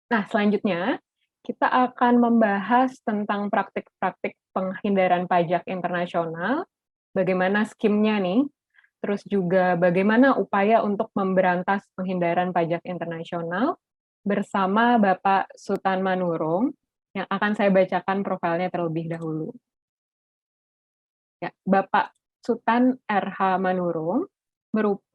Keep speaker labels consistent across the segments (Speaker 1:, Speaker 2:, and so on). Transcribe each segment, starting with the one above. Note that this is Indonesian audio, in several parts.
Speaker 1: Nah, selanjutnya kita akan membahas tentang praktik-praktik penghindaran pajak internasional, bagaimana skimnya nih, terus juga bagaimana upaya untuk memberantas penghindaran pajak internasional bersama Bapak Sutan Manurung, yang akan saya bacakan profilnya terlebih dahulu. Ya, Bapak Sutan RH Manurung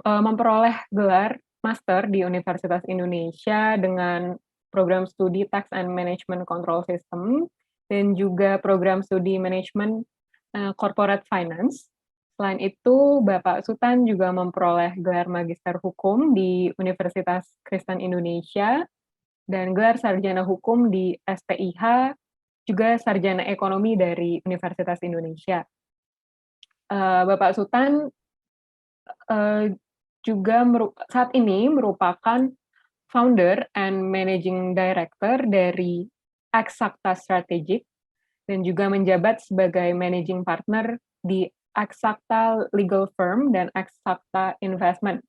Speaker 1: memperoleh gelar master di Universitas Indonesia dengan program studi Tax and Management Control System dan juga program studi Management Corporate Finance. Selain itu, Bapak Sutan juga memperoleh gelar Magister Hukum di Universitas Kristen Indonesia dan gelar Sarjana Hukum di SPIH, juga Sarjana Ekonomi dari Universitas Indonesia. Bapak Sutan juga saat ini merupakan founder and managing director dari Axacta Strategic dan juga menjabat sebagai managing partner di Axacta Legal Firm dan Axacta Investment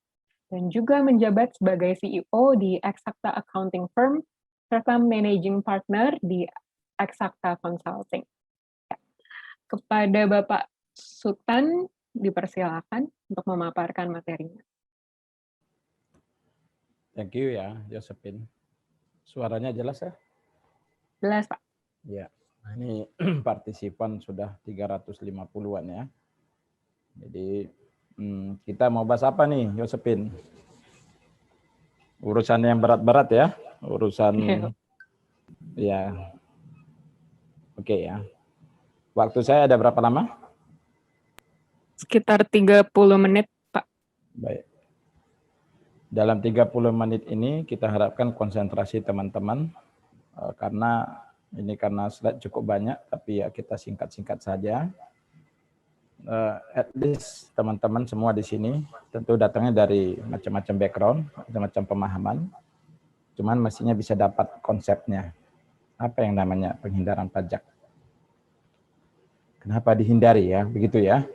Speaker 1: dan juga menjabat sebagai CEO di Axacta Accounting Firm serta managing partner di Axacta Consulting. Kepada Bapak Sutan dipersilakan untuk memaparkan materinya.
Speaker 2: Thank you ya, Josephine. Suaranya jelas ya?
Speaker 1: Jelas, Pak.
Speaker 2: Ya, ini partisipan sudah 350-an ya. Jadi kita mau bahas apa nih, Josephine? Urusan yang berat-berat ya, urusan ya. Oke ya. Waktu saya ada berapa lama?
Speaker 1: Sekitar 30 menit, Pak.
Speaker 2: Baik. Dalam 30 menit ini kita harapkan konsentrasi teman-teman karena slide cukup banyak, tapi ya kita singkat-singkat saja. At least teman-teman semua di sini tentu datangnya dari macam-macam background, macam-macam pemahaman. Cuman mestinya bisa dapat konsepnya. Apa yang namanya penghindaran pajak? Kenapa dihindari ya? Begitu ya.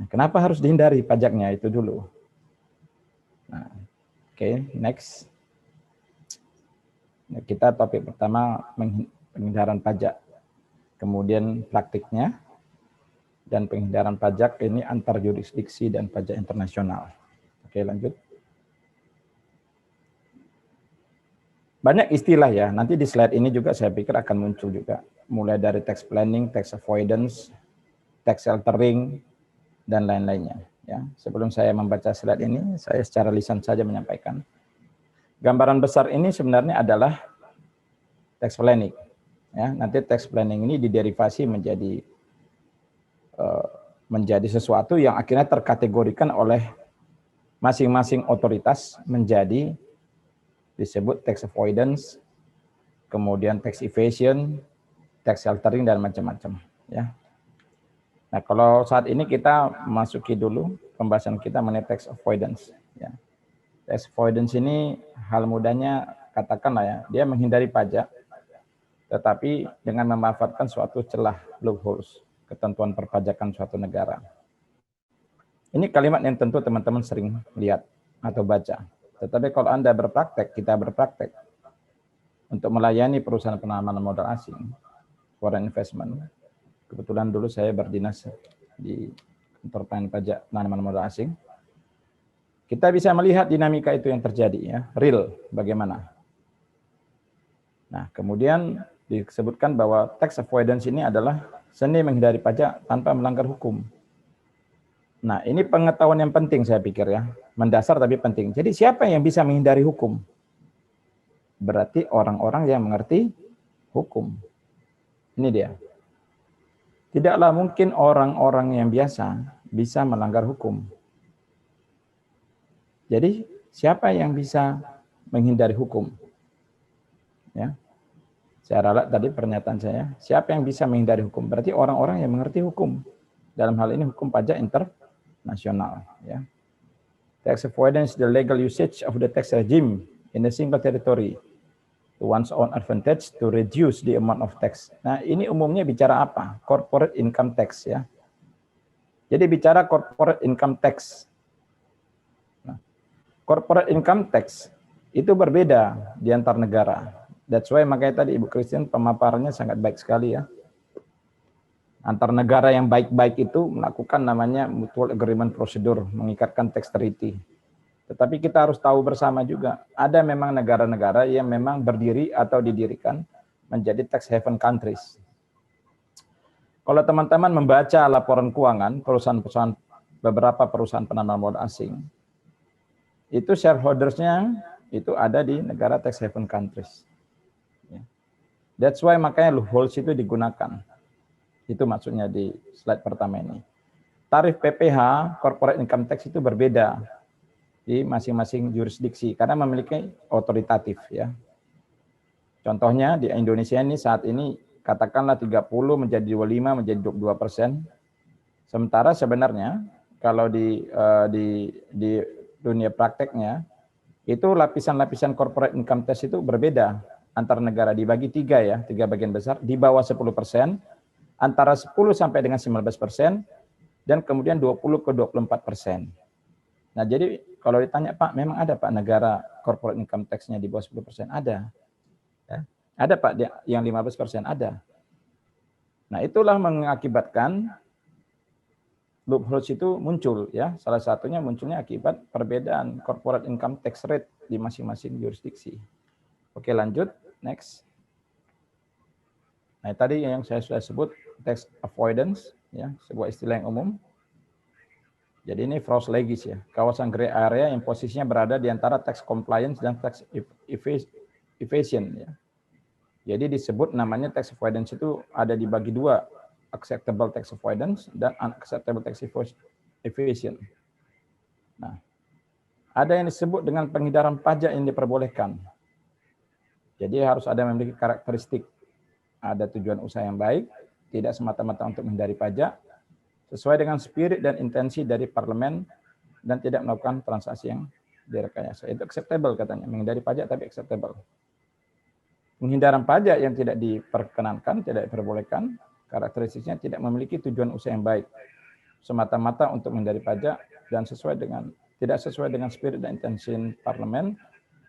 Speaker 2: Kenapa harus dihindari pajaknya itu dulu? Nah, oke, next. Kita topik pertama penghindaran pajak. Kemudian praktiknya dan penghindaran pajak ini antar jurisdiksi dan pajak internasional. Oke, lanjut. Banyak istilah ya, nanti di slide ini juga saya pikir akan muncul juga. Mulai dari tax planning, tax avoidance, tax sheltering, dan lain-lainnya. Ya, sebelum saya membaca slide ini, saya secara lisan saja menyampaikan. Gambaran besar ini sebenarnya adalah tax planning. Ya, nanti tax planning ini diderivasi menjadi sesuatu yang akhirnya terkategorikan oleh masing-masing otoritas menjadi disebut tax avoidance, kemudian tax evasion, tax sheltering, dan macam-macam. Ya. Nah, kalau saat ini kita masuki dulu pembahasan kita mengenai tax avoidance. Ya. Tax avoidance ini hal mudahnya katakanlah ya, dia menghindari pajak, tetapi dengan memanfaatkan suatu celah loopholes, ketentuan perpajakan suatu negara. Ini kalimat yang tentu teman-teman sering lihat atau baca. Tetapi kalau Anda berpraktek, kita berpraktek untuk melayani perusahaan penanaman modal asing, foreign investment. Kebetulan dulu saya berdinas di kantor pelayanan pajak penanaman modal asing. Kita bisa melihat dinamika itu yang terjadi ya, real bagaimana. Nah, kemudian disebutkan bahwa tax avoidance ini adalah seni menghindari pajak tanpa melanggar hukum. Nah, ini pengetahuan yang penting saya pikir ya, mendasar tapi penting. Jadi siapa yang bisa menghindari hukum? Berarti orang-orang yang mengerti hukum. Ini dia. Tidaklah mungkin orang-orang yang biasa bisa melanggar hukum. Jadi siapa yang bisa menghindari hukum? Ya. Saya ralat tadi pernyataan saya, siapa yang bisa menghindari hukum? Berarti orang-orang yang mengerti hukum. Dalam hal ini hukum pajak internasional. Ya. Tax avoidance is the legal usage of the tax regime in a single territory to one's own advantage to reduce the amount of tax. Nah, ini umumnya bicara apa? Corporate income tax ya. Jadi bicara corporate income tax. Nah, corporate income tax itu berbeda di antar negara. That's why makanya tadi Ibu Christian pemaparannya sangat baik sekali ya. Antar negara yang baik-baik itu melakukan namanya mutual agreement procedure, mengikatkan tax treaty. Tetapi kita harus tahu bersama juga, ada memang negara-negara yang memang berdiri atau didirikan menjadi tax haven countries. Kalau teman-teman membaca laporan keuangan perusahaan-perusahaan, beberapa perusahaan penanaman modal asing, itu shareholders-nya itu ada di negara tax haven countries. That's why makanya loopholes itu digunakan. Itu maksudnya di slide pertama ini. Tarif PPh, corporate income tax itu berbeda di masing-masing jurisdiksi karena memiliki otoritatif ya. Contohnya di Indonesia ini saat ini katakanlah 30 menjadi 25 menjadi 22%. Sementara sebenarnya kalau di dunia prakteknya itu lapisan-lapisan corporate income tax itu berbeda antar negara, dibagi tiga ya, tiga bagian besar, di bawah 10%, antara 10 sampai dengan 19%, dan kemudian 20 ke 24%. Nah, jadi kalau ditanya, Pak, memang ada Pak negara corporate income tax-nya di bawah 10%? Ada. Ya. Ada Pak yang 15%? Ada. Nah, itulah mengakibatkan loopholes itu muncul ya. Salah satunya munculnya akibat perbedaan corporate income tax rate di masing-masing jurisdiksi. Oke, lanjut. Next. Nah, tadi yang saya sudah sebut tax avoidance, ya, sebuah istilah yang umum. Jadi ini frost legis ya, kawasan gray area yang posisinya berada di antara tax compliance dan tax evasion ya. Jadi disebut namanya tax avoidance itu ada dibagi dua, acceptable tax avoidance dan unacceptable tax evasion. Nah, ada yang disebut dengan penghindaran pajak yang diperbolehkan. Jadi harus ada yang memiliki karakteristik. Ada tujuan usaha yang baik, tidak semata-mata untuk menghindari pajak, sesuai dengan spirit dan intensi dari parlemen, dan tidak melakukan transaksi yang direkayasa. Itu acceptable katanya, menghindari pajak tapi acceptable. Penghindaran pajak yang tidak diperkenankan, tidak diperbolehkan, karakteristiknya tidak memiliki tujuan usaha yang baik, semata-mata untuk menghindari pajak, dan tidak sesuai dengan spirit dan intensi parlemen,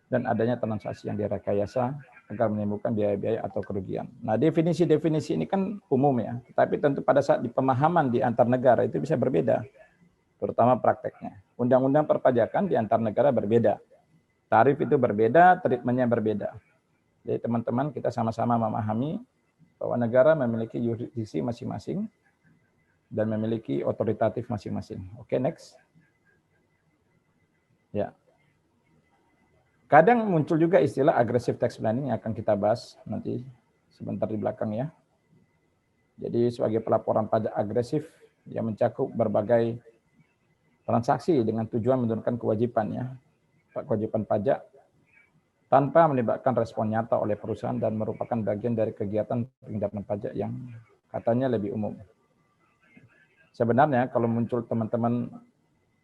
Speaker 2: dan adanya transaksi yang direkayasa agar menimbulkan biaya-biaya atau kerugian. Nah, definisi-definisi ini kan umum ya, tapi tentu pada saat di pemahaman di antar negara itu bisa berbeda, terutama prakteknya. Undang-undang perpajakan di antar negara berbeda, tarif itu berbeda, treatmentnya berbeda. Jadi teman-teman kita sama-sama memahami bahwa negara memiliki yurisdiksi masing-masing dan memiliki otoritatif masing-masing. Oke, next. Ya. Kadang muncul juga istilah aggressive tax planning yang akan kita bahas nanti sebentar di belakang ya. Jadi sebagai pelaporan pajak agresif yang mencakup berbagai transaksi dengan tujuan menurunkan kewajiban pajak tanpa melibatkan respon nyata oleh perusahaan dan merupakan bagian dari kegiatan penghindaran pajak yang katanya lebih umum. Sebenarnya kalau muncul teman-teman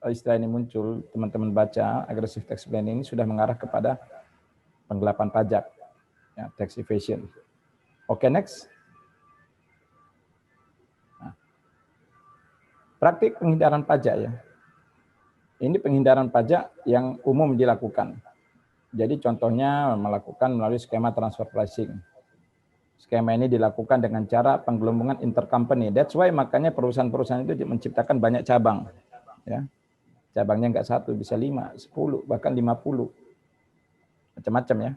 Speaker 2: istilah ini muncul, teman-teman baca aggressive tax planning ini sudah mengarah kepada penggelapan pajak, ya, tax evasion. Oke, next. Nah, praktik penghindaran pajak ya. Ini penghindaran pajak yang umum dilakukan. Jadi contohnya melakukan melalui skema transfer pricing. Skema ini dilakukan dengan cara penggelembungan intercompany. That's why makanya perusahaan-perusahaan itu menciptakan banyak cabang, ya. Cabangnya enggak satu, bisa 5, 10, bahkan 50. Macam-macam ya.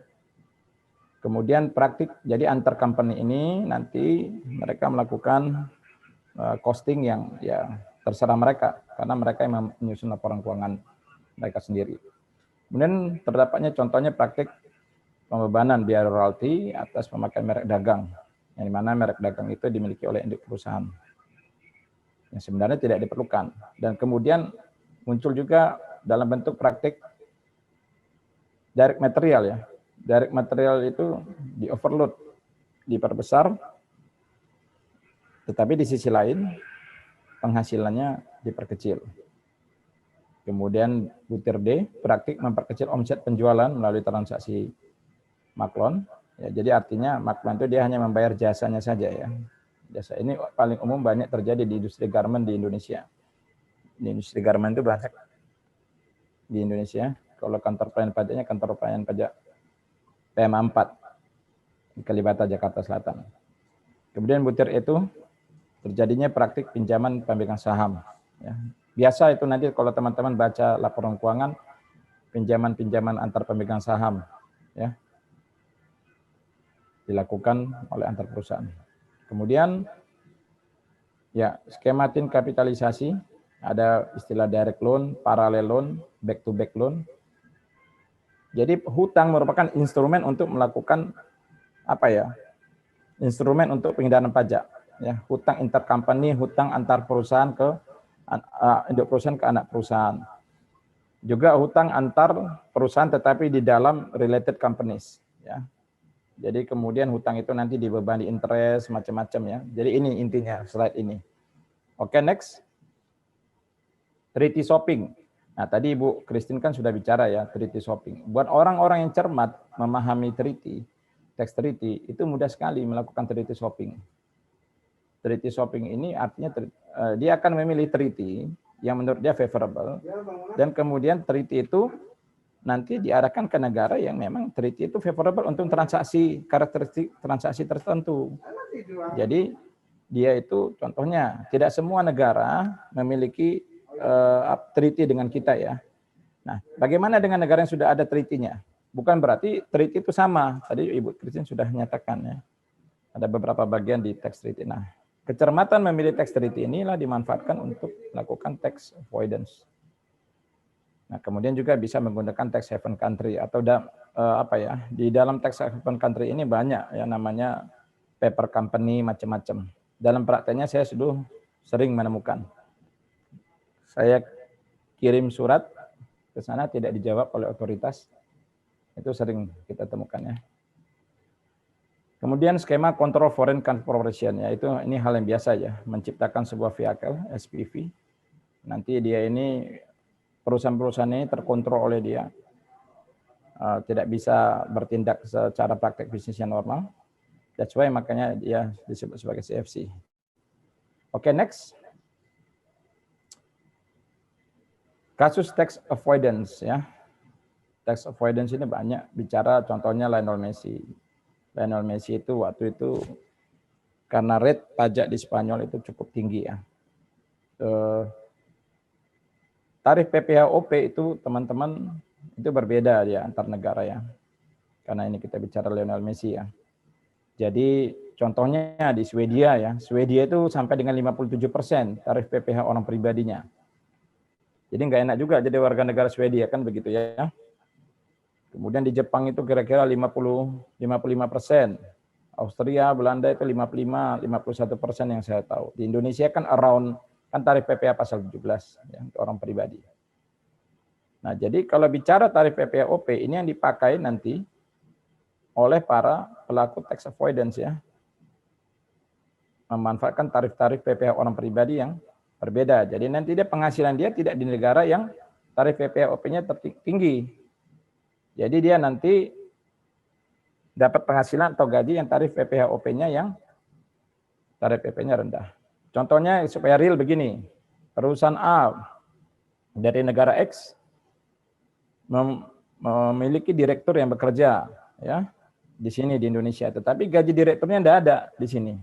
Speaker 2: Kemudian praktik, jadi antar company ini nanti mereka melakukan costing yang ya terserah mereka, karena mereka yang menyusun laporan keuangan mereka sendiri. Kemudian terdapatnya contohnya praktik pembebanan biaya royalti atas pemakaian merek dagang, yang dimana merek dagang itu dimiliki oleh induk perusahaan, yang sebenarnya tidak diperlukan. Dan kemudian muncul juga dalam bentuk praktik direct material ya. Direct material itu di overload, diperbesar, tetapi di sisi lain penghasilannya diperkecil. Kemudian butir D, praktik memperkecil omset penjualan melalui transaksi maklon. Ya, jadi artinya maklon itu dia hanya membayar jasanya saja ya. Jasa ini paling umum banyak terjadi di industri garment di Indonesia. Di industri garment itu banyak di Indonesia. Kalau kantor pelayanan pajaknya kantor pelayanan pajak PMA 4 di Kalibata, Jakarta Selatan. Kemudian butir itu terjadinya praktik pinjaman pemegang saham. Ya. Biasa itu nanti kalau teman-teman baca laporan keuangan, pinjaman-pinjaman antar pemegang saham, ya, dilakukan oleh antar perusahaan. Kemudian, ya, skema tin kapitalisasi, ada istilah direct loan, parallel loan, back-to-back loan. Jadi hutang merupakan instrumen untuk melakukan apa ya? Instrumen untuk penghindaran pajak. Ya, hutang intercompany, hutang antar perusahaan ke induk perusahaan ke anak perusahaan. Juga hutang antar perusahaan tetapi di dalam related companies. Ya. Jadi kemudian hutang itu nanti dibebani interest macam-macam ya. Jadi ini intinya slide ini. Oke, next. Treaty shopping. Nah, tadi Ibu Christine kan sudah bicara ya, treaty shopping. Buat orang-orang yang cermat memahami treaty, tax treaty, itu mudah sekali melakukan treaty shopping. Treaty shopping ini artinya dia akan memilih treaty yang menurut dia favorable, dan kemudian treaty itu nanti diarahkan ke negara yang memang treaty itu favorable untuk transaksi, karakteristik transaksi tertentu. Jadi dia itu contohnya, tidak semua negara memiliki treaty dengan kita ya. Nah, bagaimana dengan negara yang sudah ada treaty-nya? Bukan berarti treaty itu sama. Tadi Ibu Christine sudah nyatakan ya. Ada beberapa bagian di tax treaty. Nah, kecermatan memilih tax treaty inilah dimanfaatkan untuk melakukan tax avoidance. Nah, kemudian juga bisa menggunakan tax haven country atau apa ya? Di dalam tax haven country ini banyak ya namanya paper company macam-macam. Dalam prakteknya saya sudah sering menemukan. Saya kirim surat ke sana tidak dijawab oleh otoritas. Itu sering kita temukan ya. Kemudian skema kontrol foreign corporation ya, itu ini hal yang biasa ya, menciptakan sebuah vehicle SPV. Nanti dia ini perusahaan-perusahaan ini terkontrol oleh dia. Tidak bisa bertindak secara praktek bisnis yang normal. That's why makanya dia disebut sebagai CFC. Oke, next. Kasus tax avoidance ya. Tax avoidance ini banyak bicara, contohnya Lionel Messi. Lionel Messi itu waktu itu karena rate pajak di Spanyol itu cukup tinggi ya. Tarif PPh-OP itu teman-teman itu berbeda ya antar negara ya. Karena ini kita bicara Lionel Messi ya. Jadi contohnya di Swedia ya. Swedia itu sampai dengan 57% tarif PPh orang pribadinya. Jadi nggak enak juga jadi warga negara Swedia kan begitu ya. Kemudian di Jepang itu kira-kira 55%. Austria, Belanda itu 51% yang saya tahu. Di Indonesia kan around, kan tarif PPh pasal 17 ya, untuk orang pribadi. Nah, jadi kalau bicara tarif PPh-OP ini yang dipakai nanti oleh para pelaku tax avoidance ya. Memanfaatkan tarif-tarif PPh orang pribadi yang berbeda. Jadi nanti dia penghasilan dia tidak di negara yang tarif PPh-OP-nya tinggi. Jadi dia nanti dapat penghasilan atau gaji yang tarif PPh-OP-nya yang tarif PP-nya rendah. Contohnya supaya real begini, perusahaan A dari negara X memiliki direktur yang bekerja ya di sini di Indonesia, tetapi gaji direkturnya tidak ada di sini.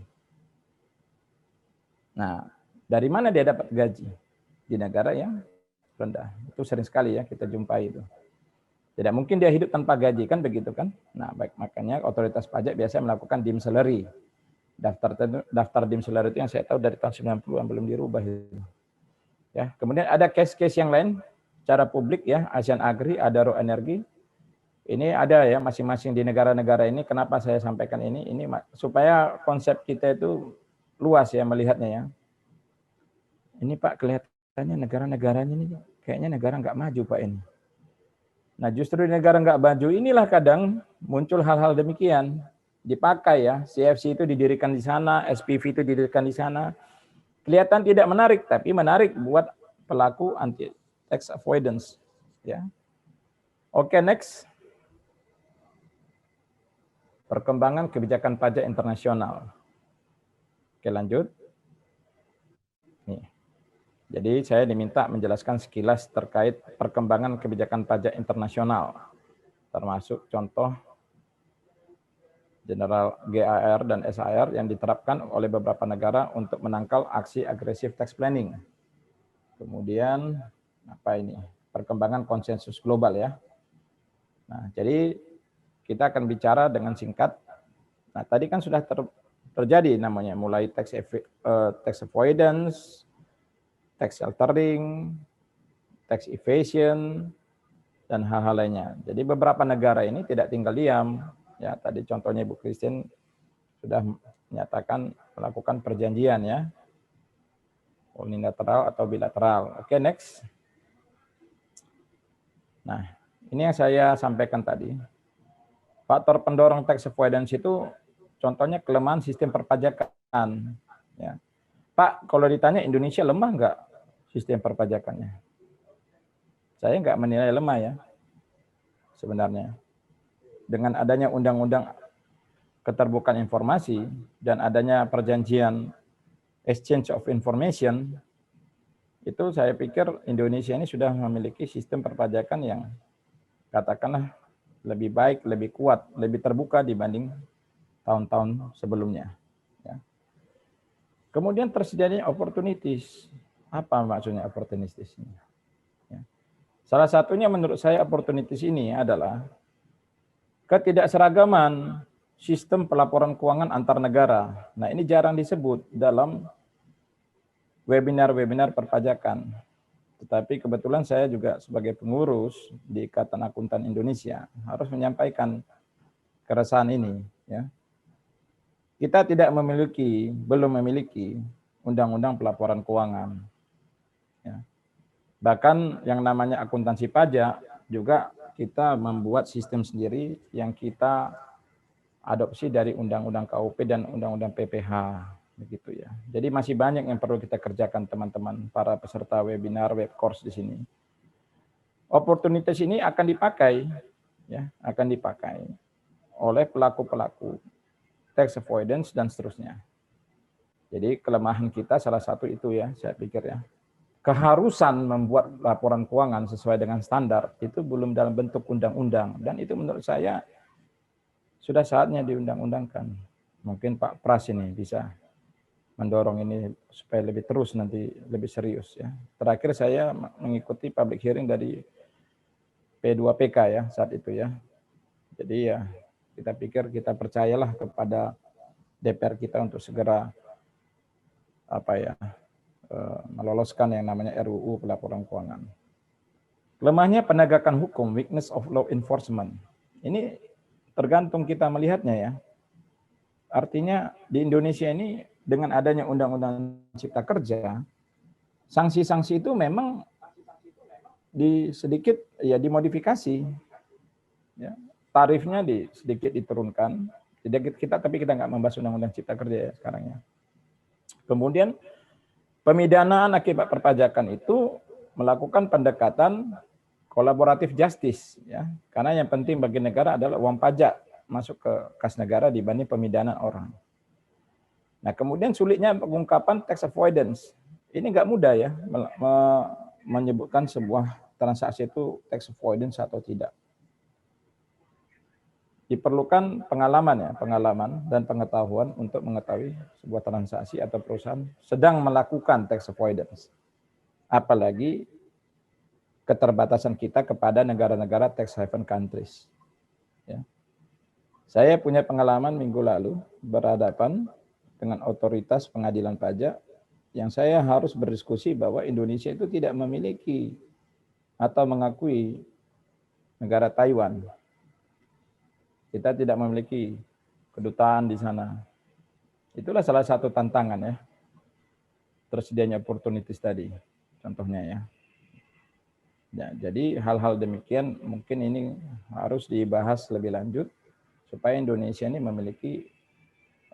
Speaker 2: Nah, dari mana dia dapat gaji? Di negara yang rendah. Itu sering sekali ya kita jumpai itu. Tidak mungkin dia hidup tanpa gaji, kan begitu kan? Nah, baik, makanya otoritas pajak biasanya melakukan dim salary. Daftar dim salary itu yang saya tahu dari tahun 90-an belum dirubah itu. Ya, kemudian ada case-case yang lain secara publik ya, Asian Agri, Adaro Energi. Ini ada ya masing-masing di negara-negara ini. Kenapa saya sampaikan ini? Ini supaya konsep kita itu luas ya melihatnya ya. Ini Pak kelihatannya negara-negaranya ini kayaknya negara nggak maju Pak ini. Nah, justru di negara nggak maju inilah kadang muncul hal-hal demikian. Dipakai ya, CFC itu didirikan di sana, SPV itu didirikan di sana. Kelihatan tidak menarik, tapi menarik buat pelaku anti tax avoidance. Ya. Oke, next. Perkembangan kebijakan pajak internasional. Oke, lanjut. Nih. Jadi saya diminta menjelaskan sekilas terkait perkembangan kebijakan pajak internasional, termasuk contoh General GAR dan SAR yang diterapkan oleh beberapa negara untuk menangkal aksi agresif tax planning. Kemudian apa ini? Perkembangan konsensus global ya. Nah, jadi kita akan bicara dengan singkat. Nah, tadi kan sudah terjadi namanya mulai tax avoidance, tax sheltering, tax evasion, dan hal-hal lainnya. Jadi beberapa negara ini tidak tinggal diam. Ya, tadi contohnya Ibu Christine sudah menyatakan melakukan perjanjian ya, unilateral atau bilateral. Oke, next. Nah, ini yang saya sampaikan tadi. Faktor pendorong tax avoidance itu contohnya kelemahan sistem perpajakan. Ya. Pak, kalau ditanya Indonesia lemah nggak sistem perpajakannya? Saya nggak menilai lemah ya, sebenarnya. Dengan adanya undang-undang keterbukaan informasi dan adanya perjanjian exchange of information, itu saya pikir Indonesia ini sudah memiliki sistem perpajakan yang katakanlah lebih baik, lebih kuat, lebih terbuka dibanding tahun-tahun sebelumnya. Ya. Kemudian tersedianya opportunities. Apa maksudnya opportunities ini? Ya. Salah satunya menurut saya opportunities ini adalah ketidakseragaman sistem pelaporan keuangan antar negara. Nah, ini jarang disebut dalam webinar-webinar perpajakan. Tetapi kebetulan saya juga sebagai pengurus di Ikatan Akuntan Indonesia harus menyampaikan keresahan ini. Ya. Kita belum memiliki undang-undang pelaporan keuangan. Ya. Bahkan yang namanya akuntansi pajak juga kita membuat sistem sendiri yang kita adopsi dari Undang-Undang KUP dan Undang-Undang PPH. Begitu ya. Jadi masih banyak yang perlu kita kerjakan teman-teman para peserta webinar, web course di sini. Opportunities ini akan dipakai oleh pelaku-pelaku tax avoidance dan seterusnya. Jadi kelemahan kita salah satu itu ya, saya pikir ya. Keharusan membuat laporan keuangan sesuai dengan standar itu belum dalam bentuk undang-undang dan itu menurut saya sudah saatnya diundang-undangkan. Mungkin Pak Pras ini bisa mendorong ini supaya lebih terus nanti lebih serius ya. Terakhir saya mengikuti public hearing dari P2PK ya saat itu ya. Jadi ya kita pikir kita percayalah kepada DPR kita untuk segera meloloskan yang namanya RUU pelaporan keuangan. Lemahnya penegakan hukum, weakness of law enforcement. Ini tergantung kita melihatnya ya. Artinya di Indonesia ini dengan adanya Undang-Undang Cipta Kerja, sanksi-sanksi itu memang sedikit ya dimodifikasi. Ya, tarifnya sedikit diturunkan. Tapi kita nggak membahas Undang-Undang Cipta Kerja ya sekarang ya. Kemudian pemidanaan akibat perpajakan itu melakukan pendekatan kolaboratif justice ya. Karena yang penting bagi negara adalah uang pajak masuk ke kas negara dibanding pemidanaan orang. Nah, kemudian sulitnya pengungkapan tax avoidance. Ini nggak mudah ya menyebutkan sebuah transaksi itu tax avoidance atau tidak. Diperlukan pengalaman dan pengetahuan untuk mengetahui sebuah transaksi atau perusahaan sedang melakukan tax avoidance. Apalagi keterbatasan kita kepada negara-negara tax haven countries. Ya. Saya punya pengalaman minggu lalu berhadapan dengan otoritas pengadilan pajak yang saya harus berdiskusi bahwa Indonesia itu tidak memiliki atau mengakui negara Taiwan. Kita tidak memiliki kedutaan di sana. Itulah salah satu tantangan ya. Tersedianya opportunities tadi, contohnya ya. Ya, jadi hal-hal demikian mungkin ini harus dibahas lebih lanjut supaya Indonesia ini memiliki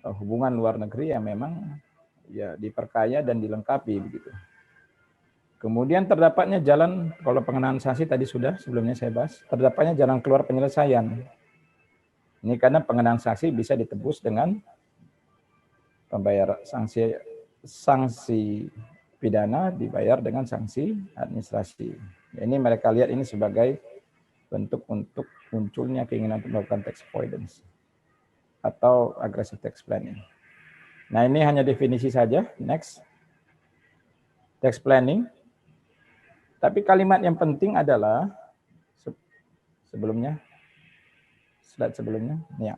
Speaker 2: hubungan luar negeri yang memang ya diperkaya dan dilengkapi begitu. Kemudian terdapatnya jalan, kalau pengenaan sanksi tadi sudah sebelumnya saya bahas, terdapatnya jalan keluar penyelesaian. Ini karena pengenaan sanksi bisa ditebus dengan pembayaran sanksi pidana dibayar dengan sanksi administrasi. Ini mereka lihat ini sebagai bentuk untuk munculnya keinginan untuk melakukan tax avoidance atau aggressive tax planning. Nah, ini hanya definisi saja. Next. Tax planning. Tapi kalimat yang penting adalah sebelumnya, slide sebelumnya, ya.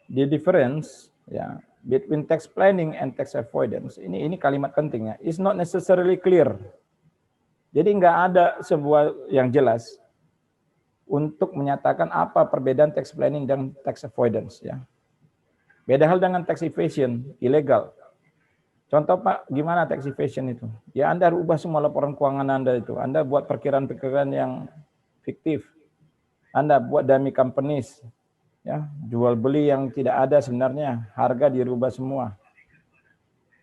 Speaker 2: The difference ya between tax planning and tax avoidance, ini kalimat pentingnya, is not necessarily clear. Jadi nggak ada sebuah yang jelas untuk menyatakan apa perbedaan tax planning dan tax avoidance ya. Beda hal dengan tax evasion, ilegal. Contoh Pak, gimana tax evasion itu? Ya Anda rubah semua laporan keuangan Anda itu. Anda buat perkiraan-perkiraan yang fiktif. Anda buat dummy companies, ya, jual beli yang tidak ada sebenarnya, harga dirubah semua.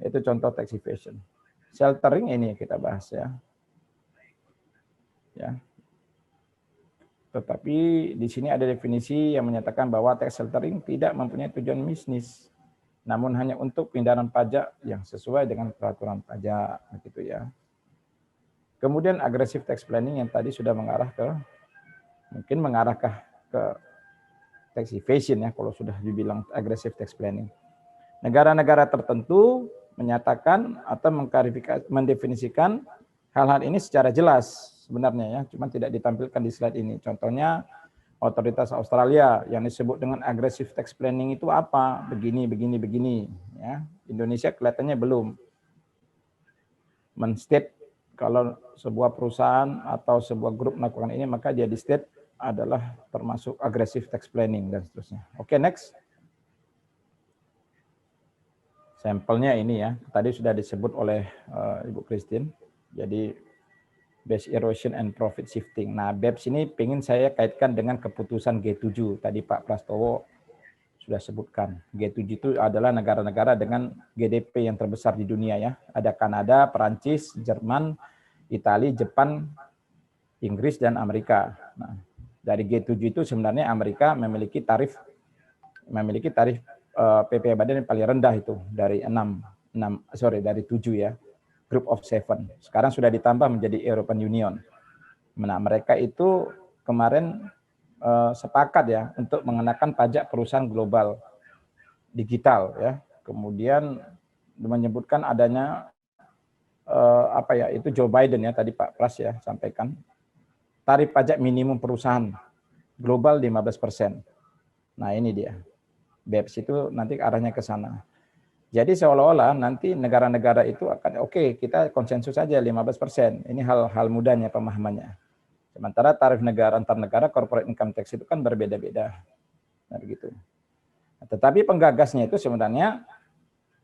Speaker 2: Itu contoh tax evasion. Sheltering ini kita bahas ya. Ya. Tetapi di sini ada definisi yang menyatakan bahwa tax sheltering tidak mempunyai tujuan bisnis, namun hanya untuk penghindaran pajak yang sesuai dengan peraturan pajak, begitu ya. Kemudian aggressive tax planning yang tadi sudah mengarah ke tax evasion ya, kalau sudah dibilang aggressive tax planning. Negara-negara tertentu menyatakan atau mendefinisikan hal-hal ini secara jelas sebenarnya ya, cuma tidak ditampilkan di slide ini. Contohnya otoritas Australia yang disebut dengan aggressive tax planning itu apa? Begini, begini, begini. Ya, Indonesia kelihatannya belum men-state kalau sebuah perusahaan atau sebuah grup melakukan ini, maka dia di-state adalah termasuk aggressive tax planning dan seterusnya. Oke, next. Sampelnya ini ya, tadi sudah disebut oleh Ibu Christine. Jadi base erosion and profit shifting. Nah, BEPS ini ingin saya kaitkan dengan keputusan G7. Tadi Pak Prastowo sudah sebutkan. G7 itu adalah negara-negara dengan GDP yang terbesar di dunia ya. Ada Kanada, Perancis, Jerman, Italia, Jepang, Inggris, dan Amerika. Nah, dari G7 itu sebenarnya Amerika memiliki tarif PPh badan yang paling rendah itu dari dari 7 ya, Group of 7. Sekarang sudah ditambah menjadi European Union. Nah, mereka itu kemarin sepakat ya untuk mengenakan pajak perusahaan global digital ya. Kemudian menyebutkan adanya itu Joe Biden ya, tadi Pak Pras ya sampaikan, tarif pajak minimum perusahaan global 15%. Nah, ini dia. BEPS itu nanti arahnya ke sana. Jadi seolah-olah nanti negara-negara itu akan oke, kita konsensus saja 15%. Ini hal mudahnya pemahamannya. Sementara tarif negara antar negara corporate income tax itu kan berbeda-beda. Nah, begitu. Nah, tetapi penggagasnya itu sebenarnya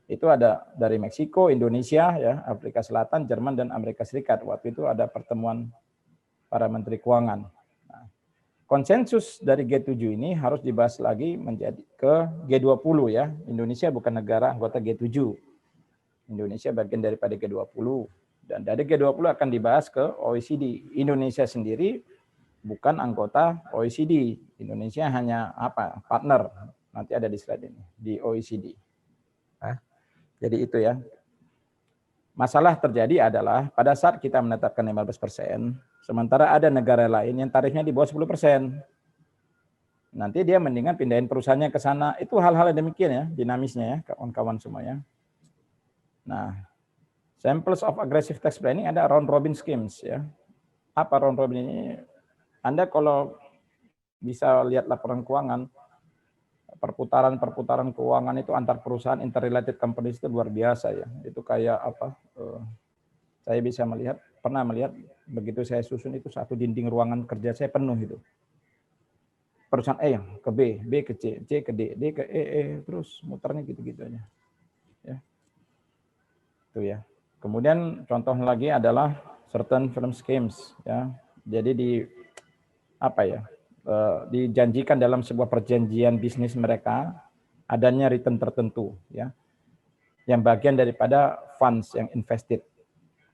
Speaker 2: itu ada dari Meksiko, Indonesia, ya, Afrika Selatan, Jerman, dan Amerika Serikat. Waktu itu ada pertemuan para menteri keuangan. Konsensus dari G7 ini harus dibahas lagi menjadi ke G20 ya. Indonesia bukan negara anggota G7. Indonesia bagian daripada G20. Dan dari G20 akan dibahas ke OECD. Indonesia sendiri bukan anggota OECD. Indonesia hanya partner. Nanti ada di slide ini, di OECD. Nah, jadi itu ya. Masalah terjadi adalah pada saat kita menetapkan 15%, sementara ada negara lain yang tarifnya di bawah 10%. Nanti dia mendingan pindahin perusahaannya ke sana. Itu hal-hal yang demikian ya, dinamisnya ya, kawan-kawan semuanya. Nah, samples of aggressive tax planning ada round robin schemes ya. Apa round robin ini? Anda kalau bisa lihat laporan keuangan, perputaran keuangan itu antar perusahaan interrelated companies itu luar biasa ya. Itu kayak saya bisa pernah melihat begitu saya susun itu satu dinding ruangan kerja saya penuh itu. Perusahaan E yang ke B, B ke C, C ke D, D ke E, terus muternya gitu-gitu aja. Ya. Itu ya. Kemudian contoh lagi adalah certain firm schemes ya. Jadi dijanjikan dalam sebuah perjanjian bisnis mereka adanya return tertentu ya, yang bagian daripada funds yang invested.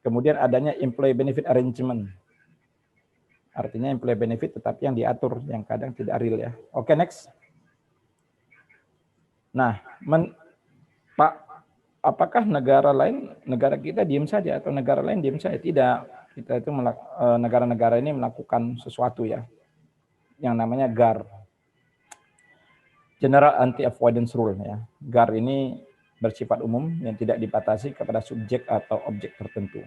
Speaker 2: Kemudian adanya employee benefit arrangement, artinya employee benefit tetapi yang diatur, yang kadang tidak real ya. Oke, next. Nah, Pak apakah negara kita diam saja atau negara lain diam saja? Tidak. Kita itu negara-negara ini melakukan sesuatu ya, yang namanya GAR, General Anti-Avoidance Rule ya. GAR ini bersifat umum yang tidak dibatasi kepada subjek atau objek tertentu.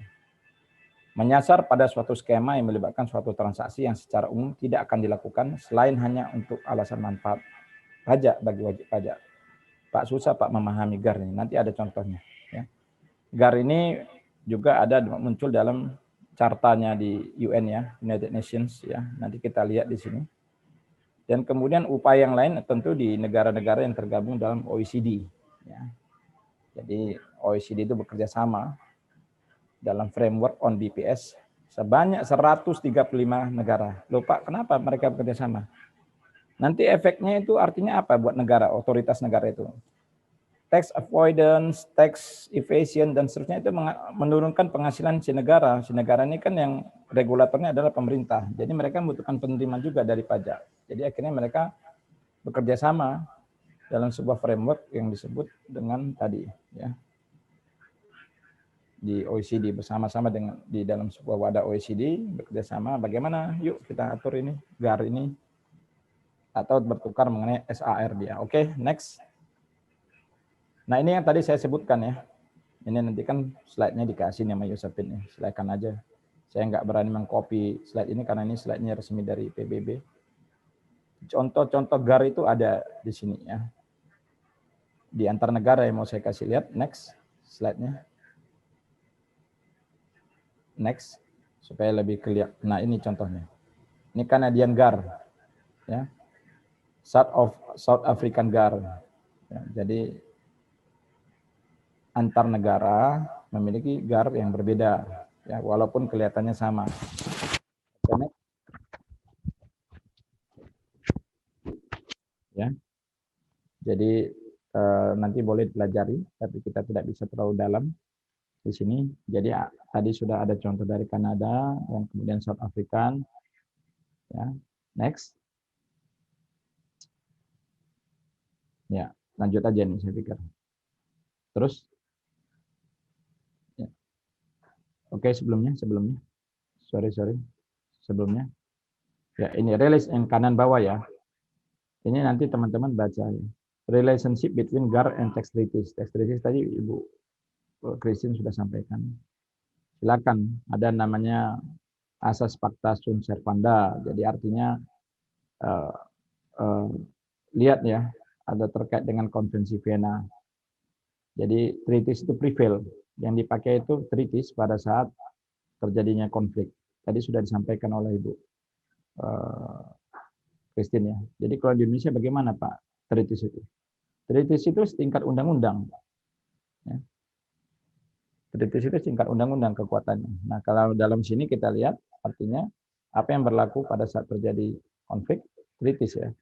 Speaker 2: Menyasar pada suatu skema yang melibatkan suatu transaksi yang secara umum tidak akan dilakukan selain hanya untuk alasan manfaat pajak bagi wajib pajak. Pak susah Pak memahami GAR ini. Nanti ada contohnya. Ya. GAR ini juga ada muncul dalam cartanya di UN ya, United Nations ya. Nanti kita lihat di sini. Dan kemudian upaya yang lain tentu di negara-negara yang tergabung dalam OECD. Ya. Jadi OECD itu bekerja sama dalam framework on BPS sebanyak 135 negara. Loh Pak, kenapa mereka bekerja sama? Nanti efeknya itu artinya apa buat negara, otoritas negara itu? Tax avoidance, tax evasion, dan seterusnya itu menurunkan penghasilan si negara. Si negara ini kan yang regulatornya adalah pemerintah. Jadi mereka membutuhkan penerimaan juga dari pajak. Jadi akhirnya mereka bekerja sama dalam sebuah framework yang disebut dengan tadi ya, di OECD, bersama-sama dengan di dalam sebuah wadah OECD bekerja sama bagaimana yuk kita atur ini GAR ini atau bertukar mengenai SAR dia. Oke, next. Nah, ini yang tadi saya sebutkan ya. Ini nanti kan slide-nya dikasih sama Yosepin ya. Silakan aja. Saya nggak berani mengcopy slide ini karena ini slide-nya resmi dari PBB. Contoh-contoh GAR itu ada di sini ya. Di antar negara yang mau saya kasih lihat. Next slide-nya. Next, supaya lebih kelihatan. Nah, ini contohnya. Ini Canadian GAR, ya, South African GAR. Ya, jadi antar negara memiliki GAR yang berbeda, ya, walaupun kelihatannya sama. Ya, jadi nanti boleh dipelajari, tapi kita tidak bisa terlalu dalam di sini. Jadi tadi sudah ada contoh dari Kanada dan kemudian South African. Ya, next. Ya, lanjut aja nih saya pikir. Terus, ya. Oke, sebelumnya, sorry, sebelumnya. Ya, ini rilis yang kanan bawah ya. Ini nanti teman-teman baca ya. Relationship between GAR and tax treaties. Tax treaties tadi Ibu Christine sudah sampaikan. Silakan, ada namanya asas pacta sunt servanda. Jadi artinya lihat ya, ada terkait dengan konvensi Vienna. Jadi treaties itu prevail. Yang dipakai itu treaties pada saat terjadinya konflik. Tadi sudah disampaikan oleh Ibu Christine ya. Jadi kalau di Indonesia bagaimana Pak treaties itu? Treaties itu setingkat undang-undang. Ya. Treaties itu setingkat undang-undang kekuatannya. Nah, kalau dalam sini kita lihat artinya apa yang berlaku pada saat terjadi konflik, treaties ya.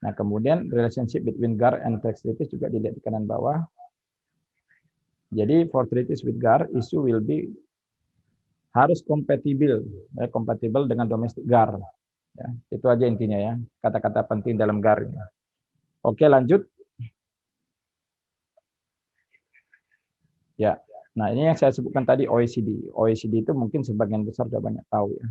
Speaker 2: Nah, kemudian relationship between GAR and tax treaties juga dilihat di kanan bawah. Jadi for treaties with GAR, issue will be harus kompatibel, ya, kompatibel dengan domestic GAR. Ya, itu aja intinya ya, kata-kata penting dalam GAR. Oke, lanjut. Ya, nah ini yang saya sebutkan tadi OECD. OECD itu mungkin sebagian besar sudah banyak tahu ya.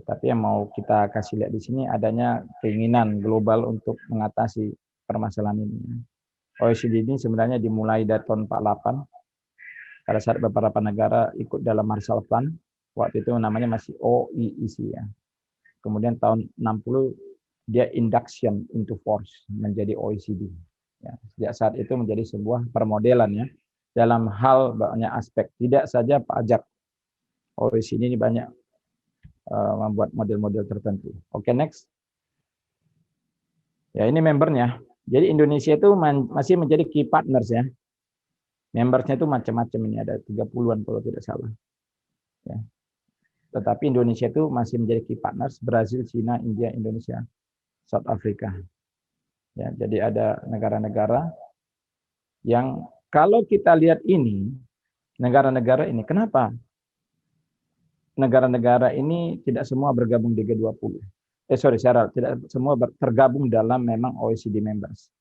Speaker 2: Tetapi yang mau kita kasih lihat di sini adanya keinginan global untuk mengatasi permasalahan ini. OECD ini sebenarnya dimulai dari tahun 48 pada saat beberapa negara ikut dalam Marshall Plan. Waktu itu namanya masih OIEC ya. Kemudian tahun 60 dia induction into force menjadi OECD. Ya, sejak saat itu menjadi sebuah permodelan ya dalam hal banyak aspek, tidak saja pajak. OECD ini banyak membuat model-model tertentu. Oke, next. Ya, ini membernya. Jadi Indonesia itu masih menjadi key partners ya. Membersnya itu macam-macam, ini ada 30-an kalau tidak salah. Ya. Tetapi Indonesia itu masih menjadi key partners, Brazil, China, India, Indonesia, South Africa. Ya, jadi ada negara-negara yang kalau kita lihat ini, negara-negara ini, kenapa negara-negara ini tidak semua bergabung di G20? Tidak semua tergabung dalam memang OECD members.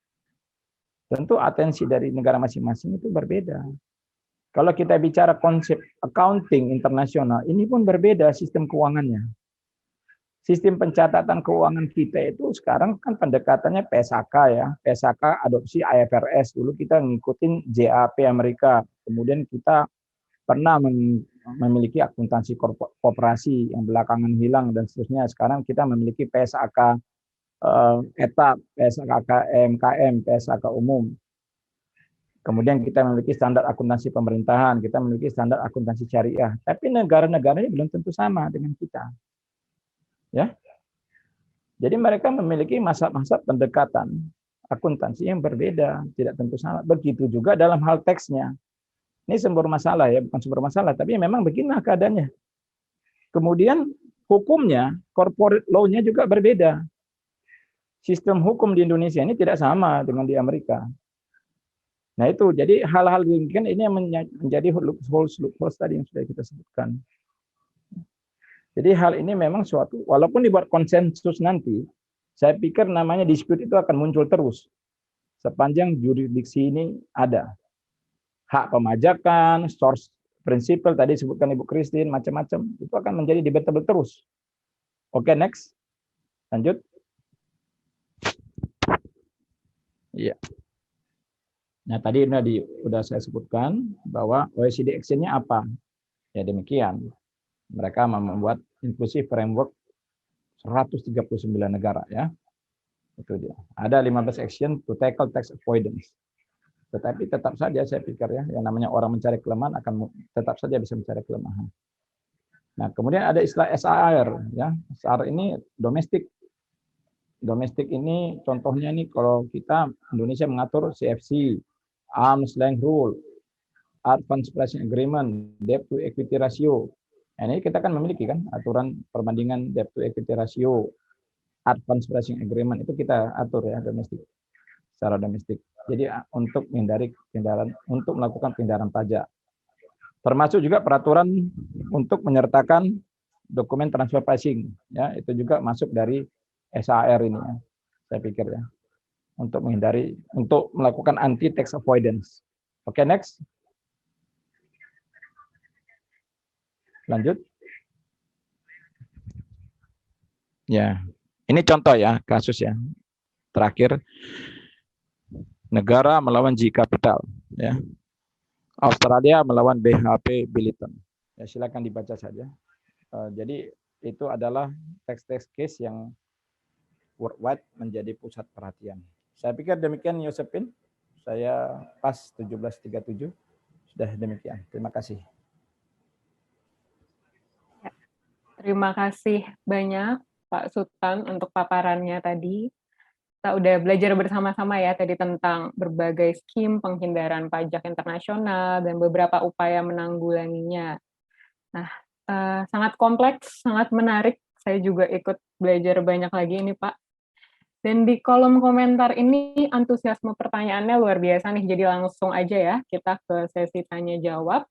Speaker 2: Tentu atensi dari negara masing-masing itu berbeda. Kalau kita bicara konsep accounting internasional, ini pun berbeda sistem keuangannya. Sistem pencatatan keuangan kita itu sekarang kan pendekatannya PSAK ya. PSAK adopsi IFRS. Dulu kita ngikutin JAP Amerika. Kemudian kita pernah memiliki akuntansi koperasi yang belakangan hilang dan seterusnya. Sekarang kita memiliki PSAK etap, PSAK MKM, PSAK umum. Kemudian kita memiliki standar akuntansi pemerintahan, kita memiliki standar akuntansi syariah. Tapi negara-negara ini belum tentu sama dengan kita. Ya. Jadi mereka memiliki masa-masa pendekatan akuntansi yang berbeda, tidak tentu sama. Begitu juga dalam hal teksnya. Ini sumber masalah ya, bukan sumber masalah, tapi memang beginilah keadaannya. Kemudian hukumnya, corporate law-nya juga berbeda. Sistem hukum di Indonesia ini tidak sama dengan di Amerika. Nah itu, jadi hal-hal demikian ini yang menjadi loopholes tadi yang sudah kita sebutkan. Jadi hal ini memang suatu, walaupun dibuat konsensus nanti, saya pikir namanya dispute itu akan muncul terus. Sepanjang jurisdiksi ini ada. Hak pemajakan, source principle, tadi sebutkan Ibu Christine, macam-macam, itu akan menjadi debatable terus. Oke, next. Lanjut. Iya. Nah, tadi sudah saya sebutkan bahwa OECD Action-nya apa? Ya demikian. Mereka membuat inclusive framework 139 negara ya. Itu dia. Ada 15 action to tackle tax avoidance. Tetapi tetap saja saya pikir ya, yang namanya orang mencari kelemahan akan tetap saja bisa mencari kelemahan. Nah, kemudian ada istilah SAR ya. SAR ini domestik. Domestik ini contohnya nih kalau kita Indonesia mengatur CFC, arm's length rule, advance pricing agreement, debt to equity ratio. Nah, ini kita kan memiliki kan aturan perbandingan debt to equity ratio, advance pricing agreement itu kita atur ya domestik, secara domestik. Jadi untuk menghindari untuk melakukan penghindaran pajak. Termasuk juga peraturan untuk menyertakan dokumen transfer pricing ya, itu juga masuk dari SAR ini ya. Saya pikir ya. Untuk melakukan anti tax avoidance. Oke, next. Lanjut. Ya, ini contoh ya kasus ya. Terakhir, negara melawan G Capital, ya. Australia melawan BHP Billiton. Ya, silakan dibaca saja. Jadi itu adalah teks-teks case yang worldwide menjadi pusat perhatian. Saya pikir demikian Yosepin. Saya pas 17.37. Sudah demikian. Terima kasih.
Speaker 1: Terima kasih banyak Pak Sultan untuk paparannya tadi. Kita udah belajar bersama-sama ya tadi tentang berbagai skim penghindaran pajak internasional dan beberapa upaya menanggulanginya. Nah, sangat kompleks, sangat menarik. Saya juga ikut belajar banyak lagi ini Pak. Dan di kolom komentar ini antusiasme pertanyaannya luar biasa nih. Jadi langsung aja ya kita ke sesi tanya jawab.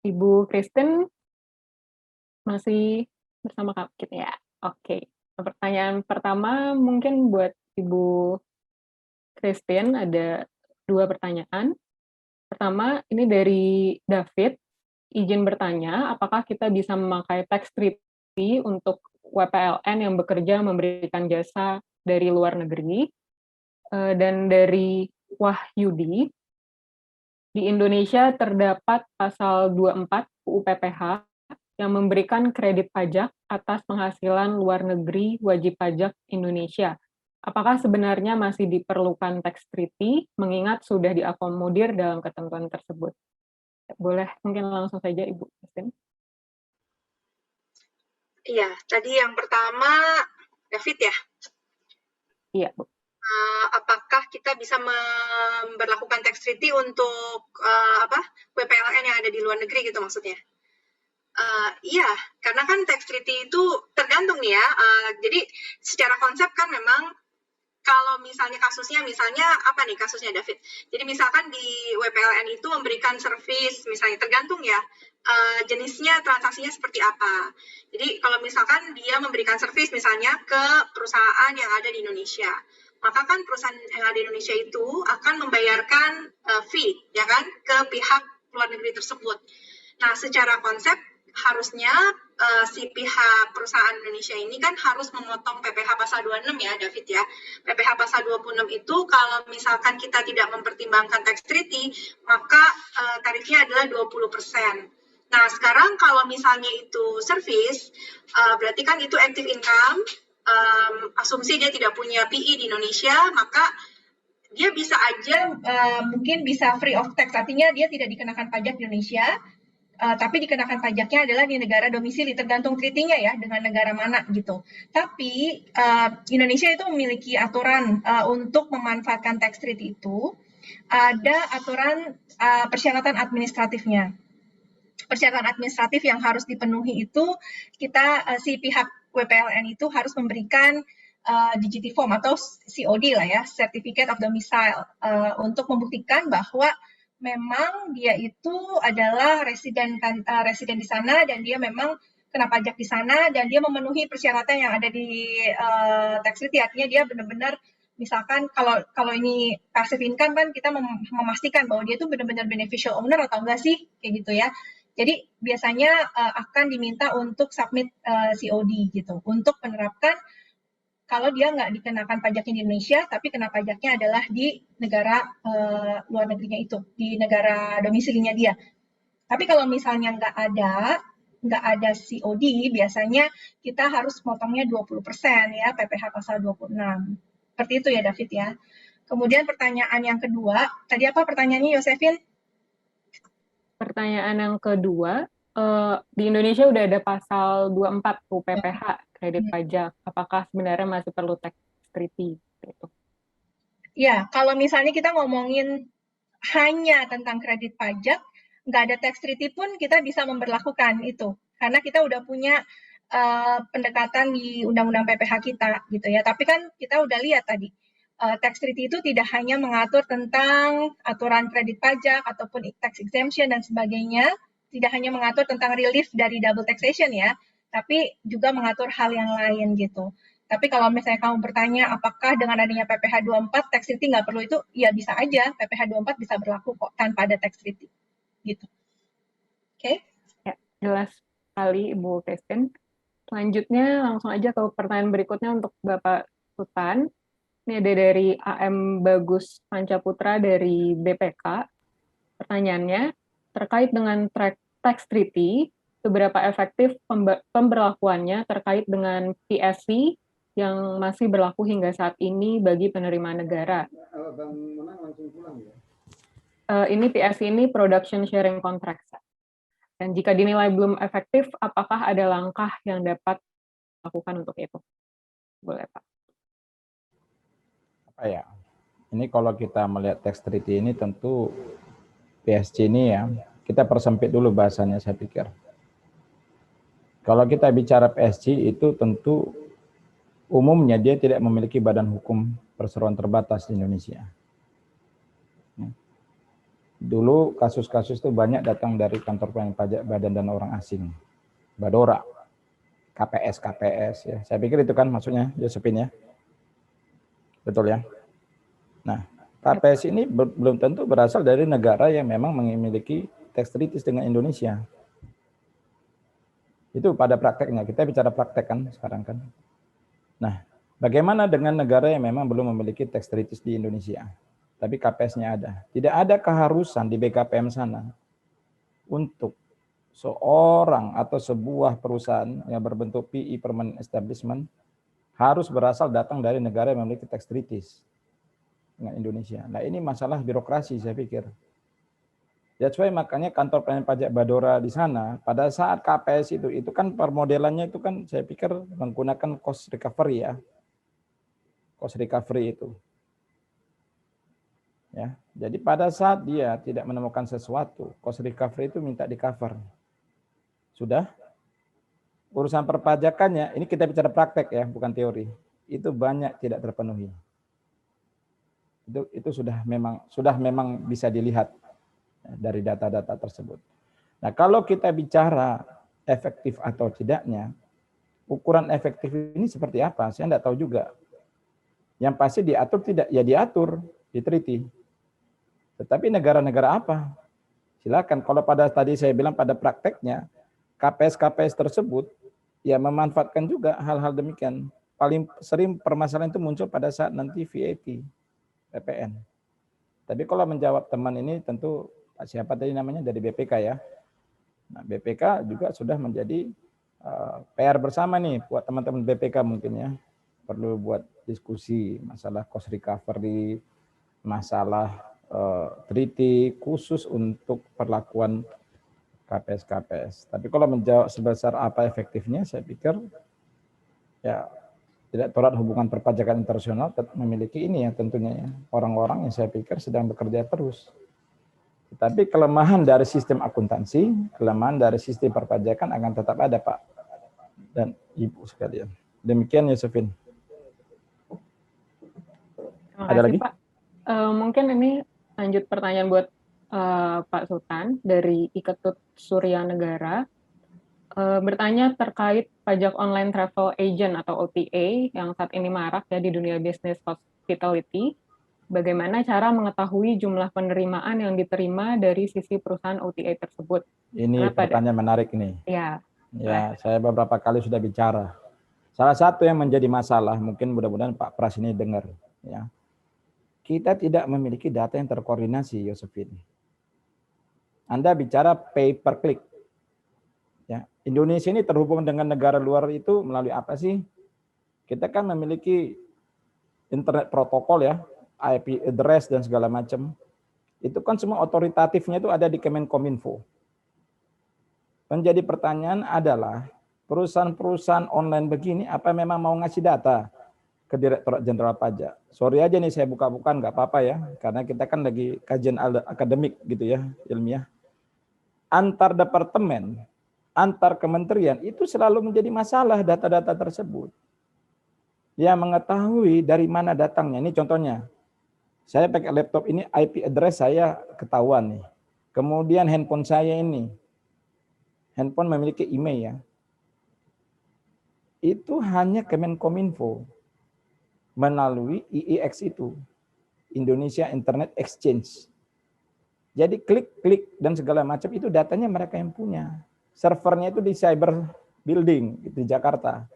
Speaker 1: Ibu Christine masih bersama kita ya. Oke. Pertanyaan pertama mungkin buat Ibu Christine, ada 2 pertanyaan. Pertama, ini dari David, izin bertanya, apakah kita bisa memakai tax treaty untuk WPLN yang bekerja memberikan jasa dari luar negeri? Dan dari Wahyudi, di Indonesia terdapat pasal 24 UU PPH yang memberikan kredit pajak atas penghasilan luar negeri wajib pajak Indonesia. Apakah sebenarnya masih diperlukan tax treaty, mengingat sudah diakomodir dalam ketentuan tersebut? Boleh mungkin langsung saja Ibu Christine.
Speaker 3: Iya, tadi yang pertama, David ya?
Speaker 1: Iya, Bu.
Speaker 3: Apakah kita bisa memberlakukan tax treaty untuk WPLN yang ada di luar negeri gitu maksudnya? Iya, karena kan tax treaty itu tergantung nih ya. Jadi secara konsep kan memang kalau misalnya kasusnya, apa nih kasusnya David? Jadi misalkan di WPLN itu memberikan service, misalnya tergantung ya, jenisnya transaksinya seperti apa. Jadi kalau misalkan dia memberikan service misalnya ke perusahaan yang ada di Indonesia, maka kan perusahaan yang ada di Indonesia itu akan membayarkan fee, ya kan, ke pihak luar negeri tersebut. Nah, secara konsep harusnya si pihak perusahaan Indonesia ini kan harus memotong PPh pasal 26 ya, David ya. PPh pasal 26 itu kalau misalkan kita tidak mempertimbangkan tax treaty, maka tarifnya adalah 20%. Nah, sekarang kalau misalnya itu service, berarti kan itu active income, asumsi dia tidak punya PI di Indonesia, maka dia bisa aja mungkin bisa free of tax, artinya dia tidak dikenakan pajak di Indonesia, tapi dikenakan pajaknya adalah di negara domisili, tergantung treaty-nya ya, dengan negara mana gitu. Tapi Indonesia itu memiliki aturan untuk memanfaatkan tax treaty itu, ada aturan persyaratan administratifnya. Persyaratan administratif yang harus dipenuhi itu, si pihak WPLN itu harus memberikan Digitiform atau COD lah ya, Certificate of Domicile, untuk membuktikan bahwa memang dia itu adalah residen di sana dan dia memang kena pajak di sana dan dia memenuhi persyaratan yang ada di tax treaty, artinya dia benar-benar misalkan kalau ini passive income kan kita memastikan bahwa dia itu benar-benar beneficial owner atau enggak sih, kayak gitu ya. Jadi biasanya akan diminta untuk submit COD gitu untuk menerapkan kalau dia nggak dikenakan pajaknya di Indonesia, tapi kena pajaknya adalah di negara luar negerinya itu, di negara domisilinya dia. Tapi kalau misalnya nggak ada COD, biasanya kita harus potongnya 20% ya, PPh pasal 26. Seperti itu ya, David ya. Kemudian pertanyaan yang kedua, tadi apa pertanyaannya, Yosefin?
Speaker 1: Pertanyaan yang kedua, di Indonesia udah ada pasal 24 PPh, kredit pajak. Apakah sebenarnya masih perlu tax treaty? Gitu.
Speaker 3: Ya, kalau misalnya kita ngomongin hanya tentang kredit pajak, nggak ada tax treaty pun kita bisa memberlakukan itu. Karena kita udah punya pendekatan di Undang-Undang PPh kita, gitu ya. Tapi kan kita udah lihat tadi, tax treaty itu tidak hanya mengatur tentang aturan kredit pajak ataupun tax exemption dan sebagainya, tidak hanya mengatur tentang relief dari double taxation ya, tapi juga mengatur hal yang lain gitu. Tapi kalau misalnya kamu bertanya apakah dengan adanya PPh 24 tax treaty nggak perlu itu, ya bisa aja PPh 24 bisa berlaku kok tanpa ada tax treaty. Gitu. Oke?
Speaker 1: Ya, jelas sekali Ibu Christine. Selanjutnya langsung aja ke pertanyaan berikutnya untuk Bapak Sultan. Ini ada dari AM Bagus Pancaputra dari BPK. Pertanyaannya, terkait dengan tax treaty, seberapa efektif pemberlakuannya terkait dengan PSC yang masih berlaku hingga saat ini bagi penerimaan negara? Ini PSC ini Production Sharing Contract. Dan jika dinilai belum efektif, apakah ada langkah yang dapat dilakukan untuk itu? Boleh, Pak.
Speaker 2: Apa ya? Ini kalau kita melihat tax treaty ini tentu PSC ini ya, kita persempit dulu bahasanya saya pikir. Kalau kita bicara PSC itu tentu umumnya dia tidak memiliki badan hukum perseroan terbatas di Indonesia. Dulu kasus-kasus itu banyak datang dari kantor pelayanan pajak badan dan orang asing, Badora, KPS ya. Saya pikir itu kan maksudnya Josephine ya, betul ya. Nah, KPS ini belum tentu berasal dari negara yang memang memiliki tax treaties dengan Indonesia. Itu pada prakteknya, kita bicara praktek kan sekarang kan. Nah, bagaimana dengan negara yang memang belum memiliki tax treaties di Indonesia, tapi KPS-nya ada? Tidak ada keharusan di BKPM sana untuk seorang atau sebuah perusahaan yang berbentuk PI permanent establishment harus berasal datang dari negara yang memiliki tax treaties dengan Indonesia. Nah, ini masalah birokrasi saya pikir. That's why makanya kantor pelayanan pajak Badora di sana pada saat KPS itu kan permodelannya itu kan saya pikir menggunakan cost recovery ya. Cost recovery itu. Ya, jadi pada saat dia tidak menemukan sesuatu, cost recovery itu minta di cover. Sudah? Urusan perpajakannya, ini kita bicara praktek ya, bukan teori. Itu banyak tidak terpenuhi. Itu sudah memang bisa dilihat dari data-data tersebut. Nah, kalau kita bicara efektif atau tidaknya, ukuran efektif ini seperti apa? Saya tidak tahu juga. Yang pasti diatur tidak? Ya diatur di treaty. Tetapi negara-negara apa? Silakan. Kalau pada tadi saya bilang pada prakteknya, KPS-KPS tersebut ya memanfaatkan juga hal-hal demikian. Paling sering permasalahan itu muncul pada saat nanti VAT, PPN. Tapi kalau menjawab teman ini tentu siapa tadi namanya dari BPK ya. Nah, BPK juga sudah menjadi PR bersama nih buat teman-teman BPK mungkin ya. Perlu buat diskusi masalah cost recovery, masalah treaty khusus untuk perlakuan KPS-KPS. Tapi kalau menjawab sebesar apa efektifnya, saya pikir ya Direktorat Hubungan Perpajakan Internasional memiliki ini ya tentunya ya. Orang-orang yang saya pikir sedang bekerja terus. Tetapi kelemahan dari sistem akuntansi, kelemahan dari sistem perpajakan akan tetap ada Pak dan Ibu sekalian. Demikian Yosefin.
Speaker 1: Terima
Speaker 2: Ada
Speaker 1: kasih
Speaker 2: lagi?
Speaker 1: Pak. Mungkin ini lanjut pertanyaan buat Pak Sultan dari Iketut Surya Negara. Bertanya terkait pajak online travel agent atau OTA yang saat ini marak ya di dunia bisnis hospitality. Bagaimana cara mengetahui jumlah penerimaan yang diterima dari sisi perusahaan OTA tersebut?
Speaker 2: Ini pertanyaan menarik ini.
Speaker 1: Ya.
Speaker 2: Ya, saya beberapa kali sudah bicara. Salah satu yang menjadi masalah, mungkin mudah-mudahan Pak Pras ini dengar, ya. Kita tidak memiliki data yang terkoordinasi, Yosefin. Anda bicara pay per click. Ya, Indonesia ini terhubung dengan negara luar itu melalui apa sih? Kita kan memiliki internet protokol ya, IP address dan segala macam. Itu kan semua otoritatifnya itu ada di Kemenkominfo. Menjadi pertanyaan adalah perusahaan-perusahaan online begini apa memang mau ngasih data ke Direktorat Jenderal Pajak? Sorry aja nih saya buka-bukaan nggak apa-apa ya, karena kita kan lagi kajian akademik gitu ya, ilmiah. Antar departemen, antar kementerian itu selalu menjadi masalah data-data tersebut. Yang mengetahui dari mana datangnya. Ini contohnya. Saya pakai laptop ini IP address saya ketahuan nih. Kemudian handphone saya ini. Handphone memiliki email ya. Itu hanya Kemenkominfo melalui IIX itu. Indonesia Internet Exchange. Jadi klik-klik dan segala macam itu datanya mereka yang punya. Servernya itu di cyber building di Jakarta.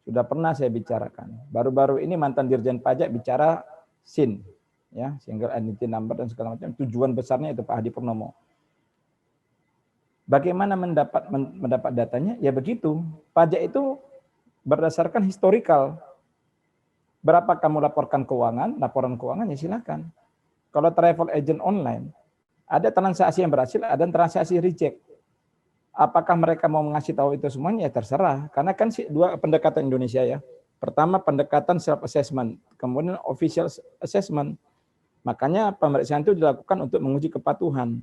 Speaker 2: Sudah pernah saya bicarakan. Baru-baru ini mantan Dirjen Pajak bicara SIN, ya, single identity number dan segala macam. Tujuan besarnya itu Pak Hadi Purnomo. Bagaimana mendapat datanya? Ya begitu. Pajak itu berdasarkan historical. Berapa kamu laporkan keuangan, laporan keuangan ya silakan. Kalau travel agent online, ada transaksi yang berhasil, ada transaksi reject. Apakah mereka mau ngasih tahu itu semuanya? Ya terserah. Karena kan dua pendekatan Indonesia ya. Pertama pendekatan self-assessment, kemudian official assessment. Makanya pemeriksaan itu dilakukan untuk menguji kepatuhan.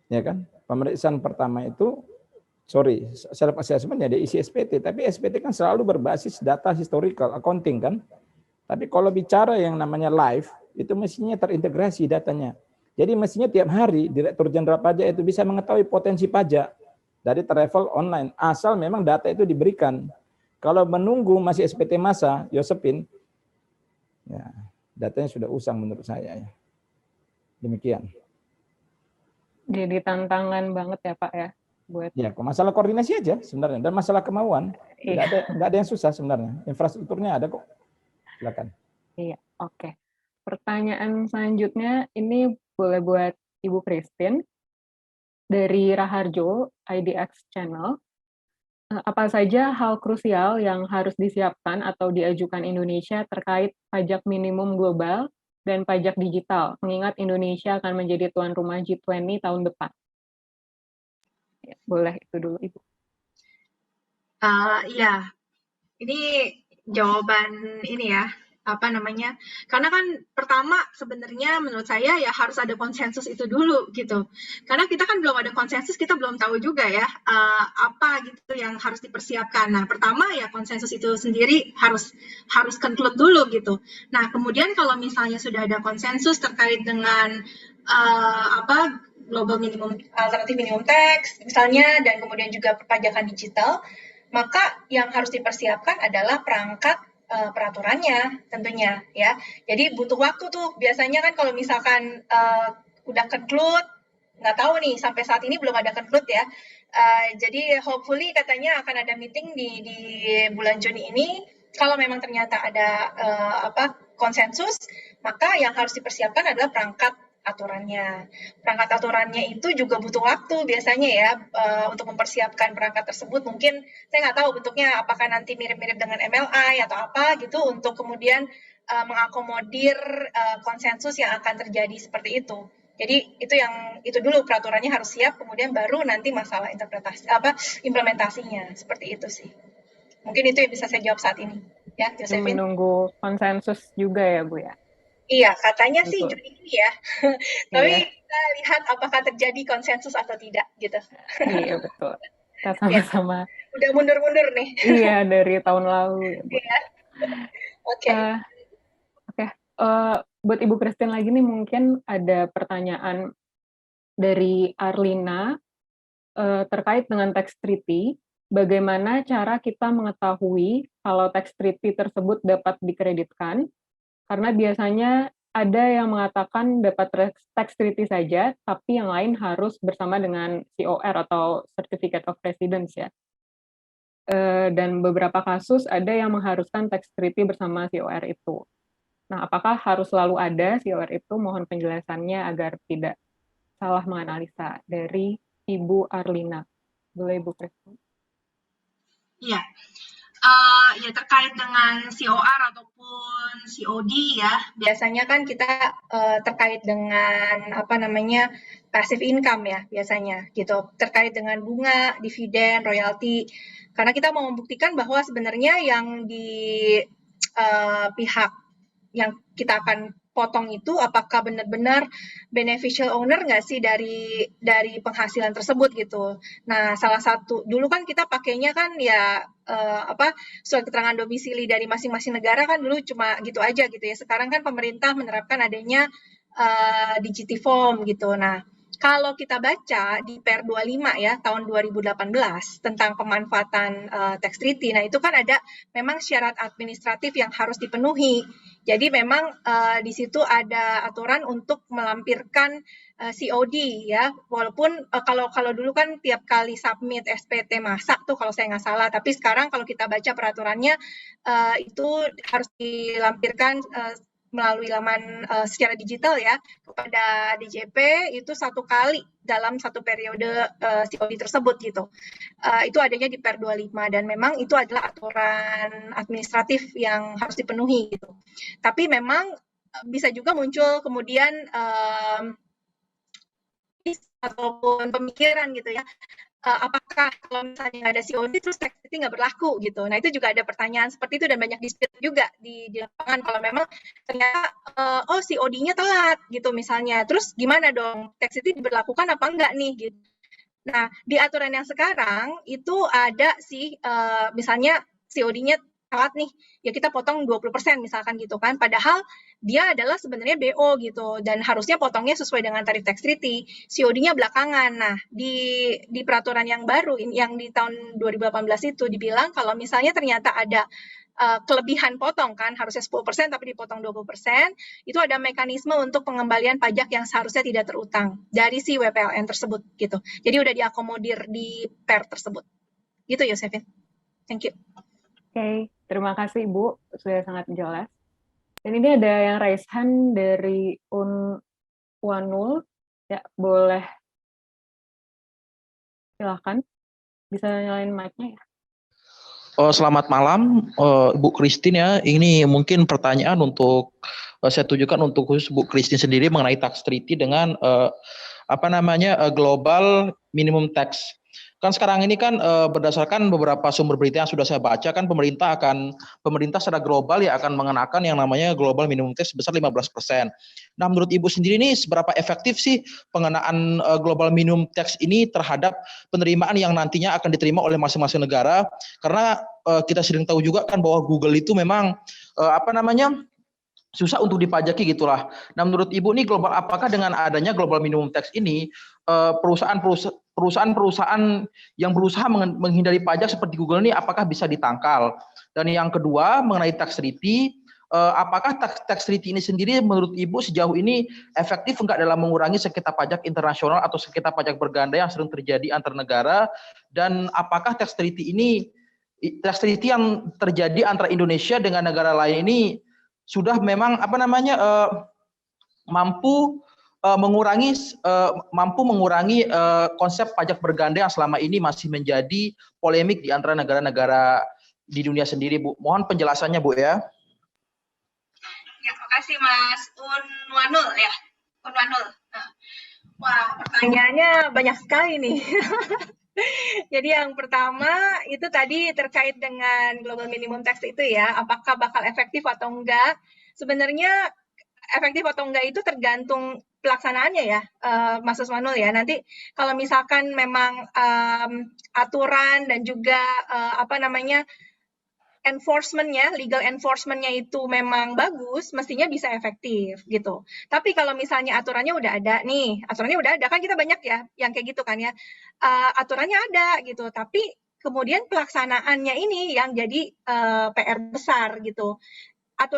Speaker 2: Ya kan? Pemeriksaan pertama itu, self-assessment ya diisi SPT. Tapi SPT kan selalu berbasis data historical, accounting kan. Tapi kalau bicara yang namanya live, itu mestinya terintegrasi datanya. Jadi mestinya tiap hari Direktur Jenderal Pajak itu bisa mengetahui potensi pajak dari travel online. Asal memang data itu diberikan. Kalau menunggu masih SPT masa, Yosepin, ya datanya sudah usang menurut saya. Ya. Demikian.
Speaker 1: Jadi tantangan banget ya Pak ya. Buat...
Speaker 2: Ya, masalah koordinasi aja sebenarnya. Dan masalah kemauan. Tidak ada yang susah sebenarnya. Infrastrukturnya ada kok. Silakan.
Speaker 1: Iya, oke. Pertanyaan selanjutnya ini boleh buat Ibu Christine dari Raharjo IDX Channel. Apa saja hal krusial yang harus disiapkan atau diajukan Indonesia terkait pajak minimum global dan pajak digital, mengingat Indonesia akan menjadi tuan rumah G20 tahun depan? Ya, boleh itu dulu Ibu.
Speaker 3: Ya, ini jawaban ini ya. Karena kan pertama sebenarnya menurut saya ya harus ada konsensus itu dulu gitu. Karena kita kan belum ada konsensus, kita belum tahu juga ya apa gitu yang harus dipersiapkan. Nah, pertama ya konsensus itu sendiri harus conclude dulu gitu. Nah, kemudian kalau misalnya sudah ada konsensus terkait dengan global minimum alternative minimum tax misalnya dan kemudian juga perpajakan digital, maka yang harus dipersiapkan adalah perangkat peraturannya tentunya ya. Jadi butuh waktu tuh biasanya kan kalau misalkan udah conclude, nggak tahu nih sampai saat ini belum ada conclude ya. Jadi hopefully katanya akan ada meeting di bulan Juni ini. Kalau memang ternyata ada konsensus, maka yang harus dipersiapkan adalah perangkat aturannya. Perangkat aturannya itu juga butuh waktu biasanya ya untuk mempersiapkan perangkat tersebut. Mungkin saya nggak tahu bentuknya apakah nanti mirip-mirip dengan MLI atau apa gitu untuk kemudian mengakomodir konsensus yang akan terjadi seperti itu. Jadi itu dulu peraturannya harus siap, kemudian baru nanti masalah implementasinya seperti itu sih. Mungkin itu yang bisa saya jawab saat ini. Ya, Josephine.
Speaker 1: Menunggu konsensus juga ya, Bu ya?
Speaker 3: Iya, katanya sih
Speaker 1: Betul.
Speaker 3: Juni ini ya. Tapi kita lihat apakah terjadi konsensus atau tidak gitu.
Speaker 1: Iya, betul. Kita sama-sama.
Speaker 3: Udah mundur-mundur nih.
Speaker 1: Iya, dari tahun lalu ya, Bu.
Speaker 3: Iya. Oke.
Speaker 1: Buat Ibu Christine lagi nih mungkin ada pertanyaan dari Arlina terkait dengan tax treaty. Bagaimana cara kita mengetahui kalau tax treaty tersebut dapat dikreditkan? Karena biasanya ada yang mengatakan dapat tax treaty saja, tapi yang lain harus bersama dengan COR atau Certificate of Residence ya. Dan beberapa kasus ada yang mengharuskan tax treaty bersama COR itu. Nah, apakah harus selalu ada COR itu? Mohon penjelasannya agar tidak salah menganalisa. Dari Ibu Arlina. Boleh Ibu Christine?
Speaker 3: Iya. Ya terkait dengan COR ataupun COD ya, biasanya kan kita terkait dengan passive income ya biasanya gitu, terkait dengan bunga, dividen, royalti, karena kita mau membuktikan bahwa sebenarnya yang di pihak yang kita akan potong itu apakah benar-benar beneficial owner nggak sih dari penghasilan tersebut gitu. Nah, salah satu dulu kan kita pakainya kan ya surat keterangan domisili dari masing-masing negara kan dulu cuma gitu aja gitu ya. Sekarang kan pemerintah menerapkan adanya Digitiform gitu. Nah, kalau kita baca di Per 25 ya tahun 2018 tentang pemanfaatan tax treaty, nah itu kan ada memang syarat administratif yang harus dipenuhi. Jadi memang di situ ada aturan untuk melampirkan COD ya, walaupun kalau dulu kan tiap kali submit SPT masak tuh kalau saya nggak salah, tapi sekarang kalau kita baca peraturannya itu harus dilampirkan melalui laman secara digital ya kepada DJP itu 1 kali dalam 1 periode COD tersebut gitu. Itu adanya di Per 25 dan memang itu adalah aturan administratif yang harus dipenuhi gitu. Tapi memang bisa juga muncul kemudian ataupun pemikiran gitu ya. Apakah kalau misalnya ada COD terus tax treaty nggak berlaku gitu. Nah itu juga ada pertanyaan seperti itu dan banyak dispute juga di lapangan kalau memang ternyata COD-nya telat gitu misalnya. Terus gimana dong tax treaty diberlakukan apa enggak nih gitu. Nah di aturan yang sekarang itu ada sih misalnya COD-nya telat nih, ya kita potong 20% misalkan gitu kan, padahal dia adalah sebenarnya BO gitu, dan harusnya potongnya sesuai dengan tarif tax treaty, COD-nya belakangan. Nah, di peraturan yang baru, yang di tahun 2018 itu dibilang kalau misalnya ternyata ada kelebihan potong kan, harusnya 10% tapi dipotong 20%, itu ada mekanisme untuk pengembalian pajak yang seharusnya tidak terutang dari si WPLN tersebut gitu. Jadi udah diakomodir di Per tersebut. Gitu Josephine. Thank you.
Speaker 1: Oke, terima kasih Ibu, sudah sangat jelas. Dan ini ada yang raise hand dari Unwanul, ya boleh silakan, bisa nyalain mic-nya ya.
Speaker 4: Selamat malam, Bu Christine ya. Ini mungkin pertanyaan untuk saya tujukan untuk khusus Bu Christine sendiri mengenai tax treaty dengan global minimum tax. Kan sekarang ini kan berdasarkan beberapa sumber berita yang sudah saya baca kan pemerintah secara global ya akan mengenakan yang namanya global minimum tax sebesar 15%. Nah, menurut Ibu sendiri ini seberapa efektif sih pengenaan global minimum tax ini terhadap penerimaan yang nantinya akan diterima oleh masing-masing negara? Karena kita sering tahu juga kan bahwa Google itu memang susah untuk dipajaki gitulah. Nah, menurut Ibu nih apakah dengan adanya global minimum tax ini perusahaan perusahaan-perusahaan yang berusaha menghindari pajak seperti Google ini apakah bisa ditangkal? Dan yang kedua mengenai tax treaty, apakah tax treaty ini sendiri menurut Ibu sejauh ini efektif enggak dalam mengurangi sengketa pajak internasional atau sengketa pajak berganda yang sering terjadi antar negara? Dan apakah tax treaty yang terjadi antara Indonesia dengan negara lain ini sudah memang mampu mengurangi konsep pajak berganda yang selama ini masih menjadi polemik di antara negara-negara di dunia sendiri, Bu. Mohon penjelasannya, Bu, ya.
Speaker 3: Ya, makasih Mas Unwanul ya. Unwanul. Wah, pertanyaannya banyak sekali nih. Jadi yang pertama itu tadi terkait dengan global minimum tax itu ya, apakah bakal efektif atau enggak? Sebenarnya efektif atau enggak itu tergantung pelaksanaannya ya, Mas Usmanul ya. Nanti kalau misalkan memang aturan dan juga legal enforcement-nya itu memang bagus, mestinya bisa efektif gitu. Tapi kalau misalnya aturannya udah ada kan kita banyak ya yang kayak gitu kan ya, aturannya ada gitu, tapi kemudian pelaksanaannya ini yang jadi PR besar gitu.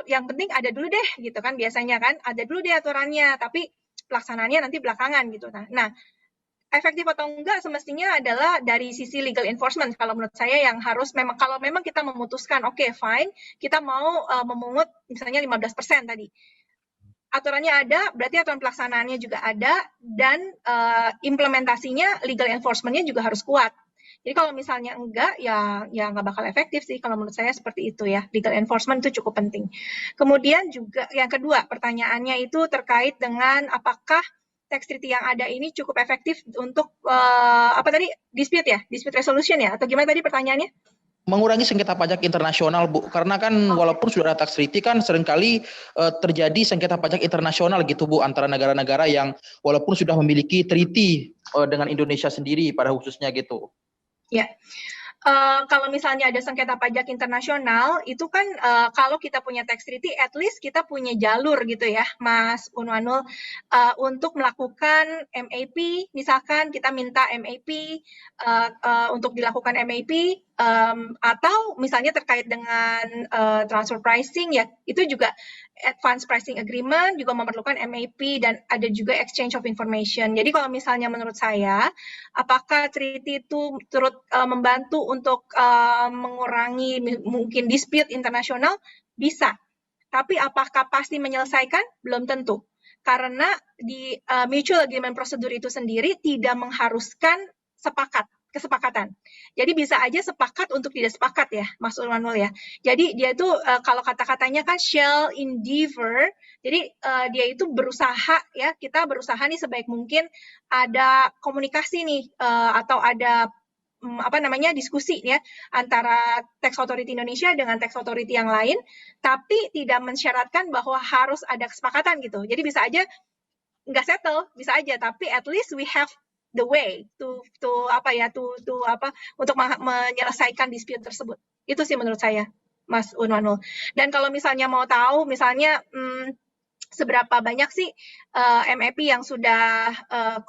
Speaker 3: Yang penting ada dulu deh gitu kan, biasanya kan ada dulu deh aturannya, tapi pelaksanaannya nanti belakangan gitu. Nah, efektif atau enggak semestinya adalah dari sisi legal enforcement kalau menurut saya yang harus kalau memang kita memutuskan oke, fine, kita mau memungut misalnya 15% tadi. Aturannya ada, berarti aturan pelaksanaannya juga ada, dan implementasinya, legal enforcement-nya juga harus kuat. Jadi kalau misalnya enggak, ya nggak bakal efektif sih kalau menurut saya seperti itu ya. Legal enforcement itu cukup penting. Kemudian juga yang kedua, pertanyaannya itu terkait dengan apakah tax treaty yang ada ini cukup efektif untuk dispute resolution ya, atau gimana tadi pertanyaannya?
Speaker 4: Mengurangi sengketa pajak internasional, Bu, karena kan walaupun sudah ada tax treaty kan seringkali terjadi sengketa pajak internasional gitu, Bu, antara negara-negara yang walaupun sudah memiliki treaty dengan Indonesia sendiri pada khususnya gitu.
Speaker 3: Ya. Kalau misalnya ada sengketa pajak internasional, itu kan kalau kita punya tax treaty, at least kita punya jalur gitu ya, Mas Unwanul, untuk melakukan MAP, misalkan kita minta MAP, untuk dilakukan MAP, atau misalnya terkait dengan transfer pricing, ya itu juga advance pricing agreement juga memerlukan MAP dan ada juga exchange of information. Jadi kalau misalnya menurut saya, apakah treaty itu turut membantu untuk mengurangi mungkin dispute internasional? Bisa. Tapi apakah pasti menyelesaikan? Belum tentu. Karena di mutual agreement procedure itu sendiri tidak mengharuskan kesepakatan. Jadi bisa aja sepakat untuk tidak sepakat ya, Mas Unwanul ya. Jadi dia itu kalau kata-katanya kan shall endeavor, jadi dia itu berusaha ya, kita berusaha nih sebaik mungkin ada komunikasi nih atau ada diskusi ya antara tax authority Indonesia dengan tax authority yang lain, tapi tidak mensyaratkan bahwa harus ada kesepakatan gitu. Jadi bisa aja nggak settle, bisa aja, tapi at least we have the way untuk menyelesaikan dispute tersebut. Itu sih menurut saya, Mas Unwanul. Dan kalau misalnya mau tahu, misalnya seberapa banyak sih MAP yang sudah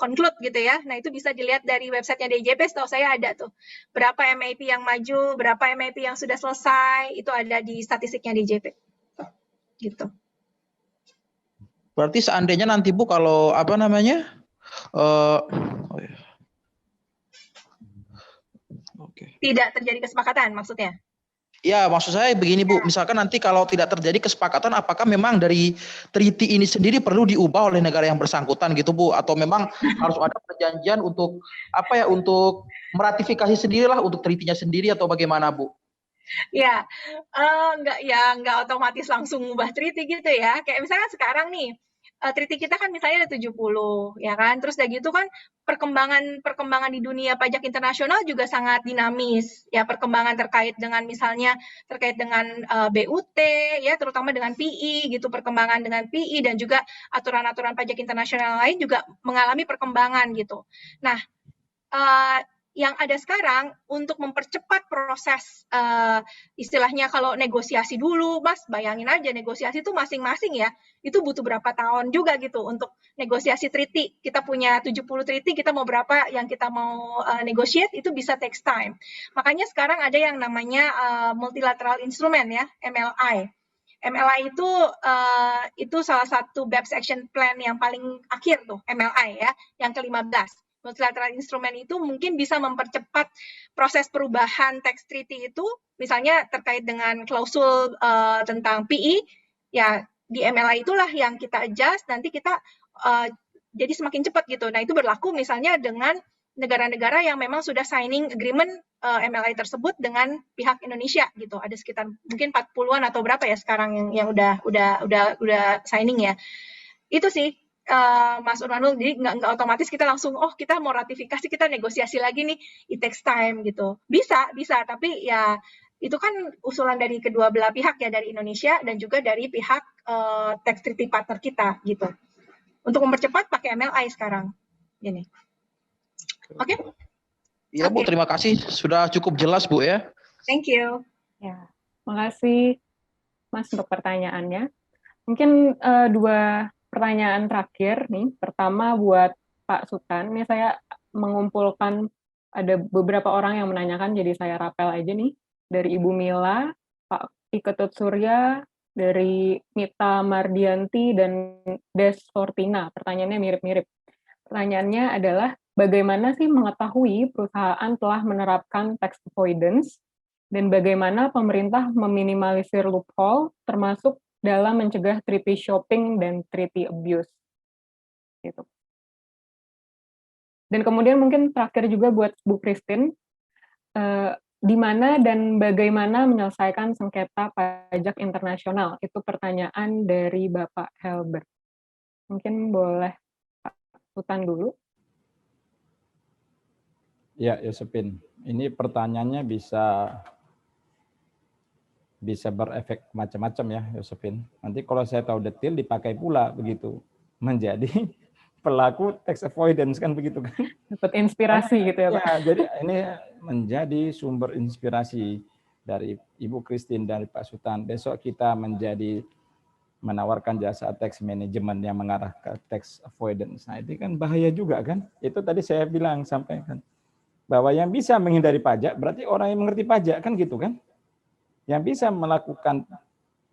Speaker 3: conclude gitu ya. Nah, itu bisa dilihat dari websitenya DJP, setahu saya ada tuh. Berapa MAP yang maju, berapa MAP yang sudah selesai, itu ada di statistiknya DJP. Gitu.
Speaker 4: Berarti seandainya nanti Bu kalau
Speaker 3: tidak terjadi kesepakatan maksudnya?
Speaker 4: Ya, maksud saya begini Bu, misalkan nanti kalau tidak terjadi kesepakatan, apakah memang dari treaty ini sendiri perlu diubah oleh negara yang bersangkutan gitu Bu, atau memang harus ada perjanjian untuk untuk meratifikasi sendirilah untuk treaty-nya sendiri atau bagaimana Bu?
Speaker 3: Ya, nggak otomatis langsung ubah treaty gitu ya. Kayak misalnya sekarang nih, treaty kita kan misalnya ada 70 ya kan, terus udah gitu kan perkembangan di dunia pajak internasional juga sangat dinamis ya, perkembangan terkait dengan BUT ya, terutama dengan PI gitu, perkembangan dengan PI dan juga aturan-aturan pajak internasional lain juga mengalami perkembangan gitu. Nah, yang ada sekarang untuk mempercepat proses istilahnya kalau negosiasi dulu, Mas, bayangin aja negosiasi itu masing-masing ya, itu butuh berapa tahun juga gitu untuk negosiasi treaty. Kita punya 70 treaty, kita mau berapa yang kita mau negotiate itu bisa takes time. Makanya sekarang ada yang namanya multilateral instrument ya, MLI. MLI itu salah satu BEPS Action Plan yang paling akhir tuh, MLI ya, yang ke-15. Multilateral instrument itu mungkin bisa mempercepat proses perubahan tax treaty itu, misalnya terkait dengan klausul tentang PE, ya di MLI itulah yang kita adjust, nanti kita jadi semakin cepat gitu. Nah itu berlaku misalnya dengan negara-negara yang memang sudah signing agreement MLI tersebut dengan pihak Indonesia gitu. Ada sekitar mungkin 40-an atau berapa ya sekarang yang udah signing ya. Itu sih Mas Urwanul, jadi nggak otomatis kita langsung kita mau ratifikasi, kita negosiasi lagi nih, it takes time gitu. Bisa, tapi ya itu kan usulan dari kedua belah pihak ya, dari Indonesia dan juga dari pihak tax treaty partner kita gitu. Untuk mempercepat pakai MLI sekarang. Gini. Oke?
Speaker 4: Ya Bu, terima kasih. Sudah cukup jelas Bu ya.
Speaker 3: Thank you.
Speaker 1: Ya, makasih Mas untuk pertanyaannya. Mungkin dua pertanyaan terakhir nih. Pertama buat Pak Sutan. Ini saya mengumpulkan ada beberapa orang yang menanyakan, jadi saya rapel aja nih. Dari Ibu Mila, Pak Iketut Surya, dari Mita Mardianti, dan Des Fortina. Pertanyaannya mirip-mirip. Pertanyaannya adalah, bagaimana sih mengetahui perusahaan telah menerapkan tax avoidance, dan bagaimana pemerintah meminimalisir loophole, termasuk dalam mencegah treaty shopping dan treaty abuse. Gitu. Dan kemudian mungkin terakhir juga buat Bu Christine, di mana dan bagaimana menyelesaikan sengketa pajak internasional? Itu pertanyaan dari Bapak Helbert. Mungkin boleh Pak Sutan dulu.
Speaker 2: Ya, Yosepin. Ini pertanyaannya bisa berefek macam-macam ya, Yosepin. Nanti kalau saya tahu detail dipakai pula begitu menjadi pelaku tax avoidance kan begitu kan?
Speaker 1: Dapat inspirasi gitu ya Pak.
Speaker 2: Ya, jadi ini menjadi sumber inspirasi dari Ibu Christine, dari Pak Sutan. Besok kita menjadi menawarkan jasa tax management yang mengarah ke tax avoidance. Nah, itu kan bahaya juga kan? Itu tadi saya bilang, sampaikan bahwa yang bisa menghindari pajak berarti orang yang mengerti pajak kan gitu kan? Yang bisa melakukan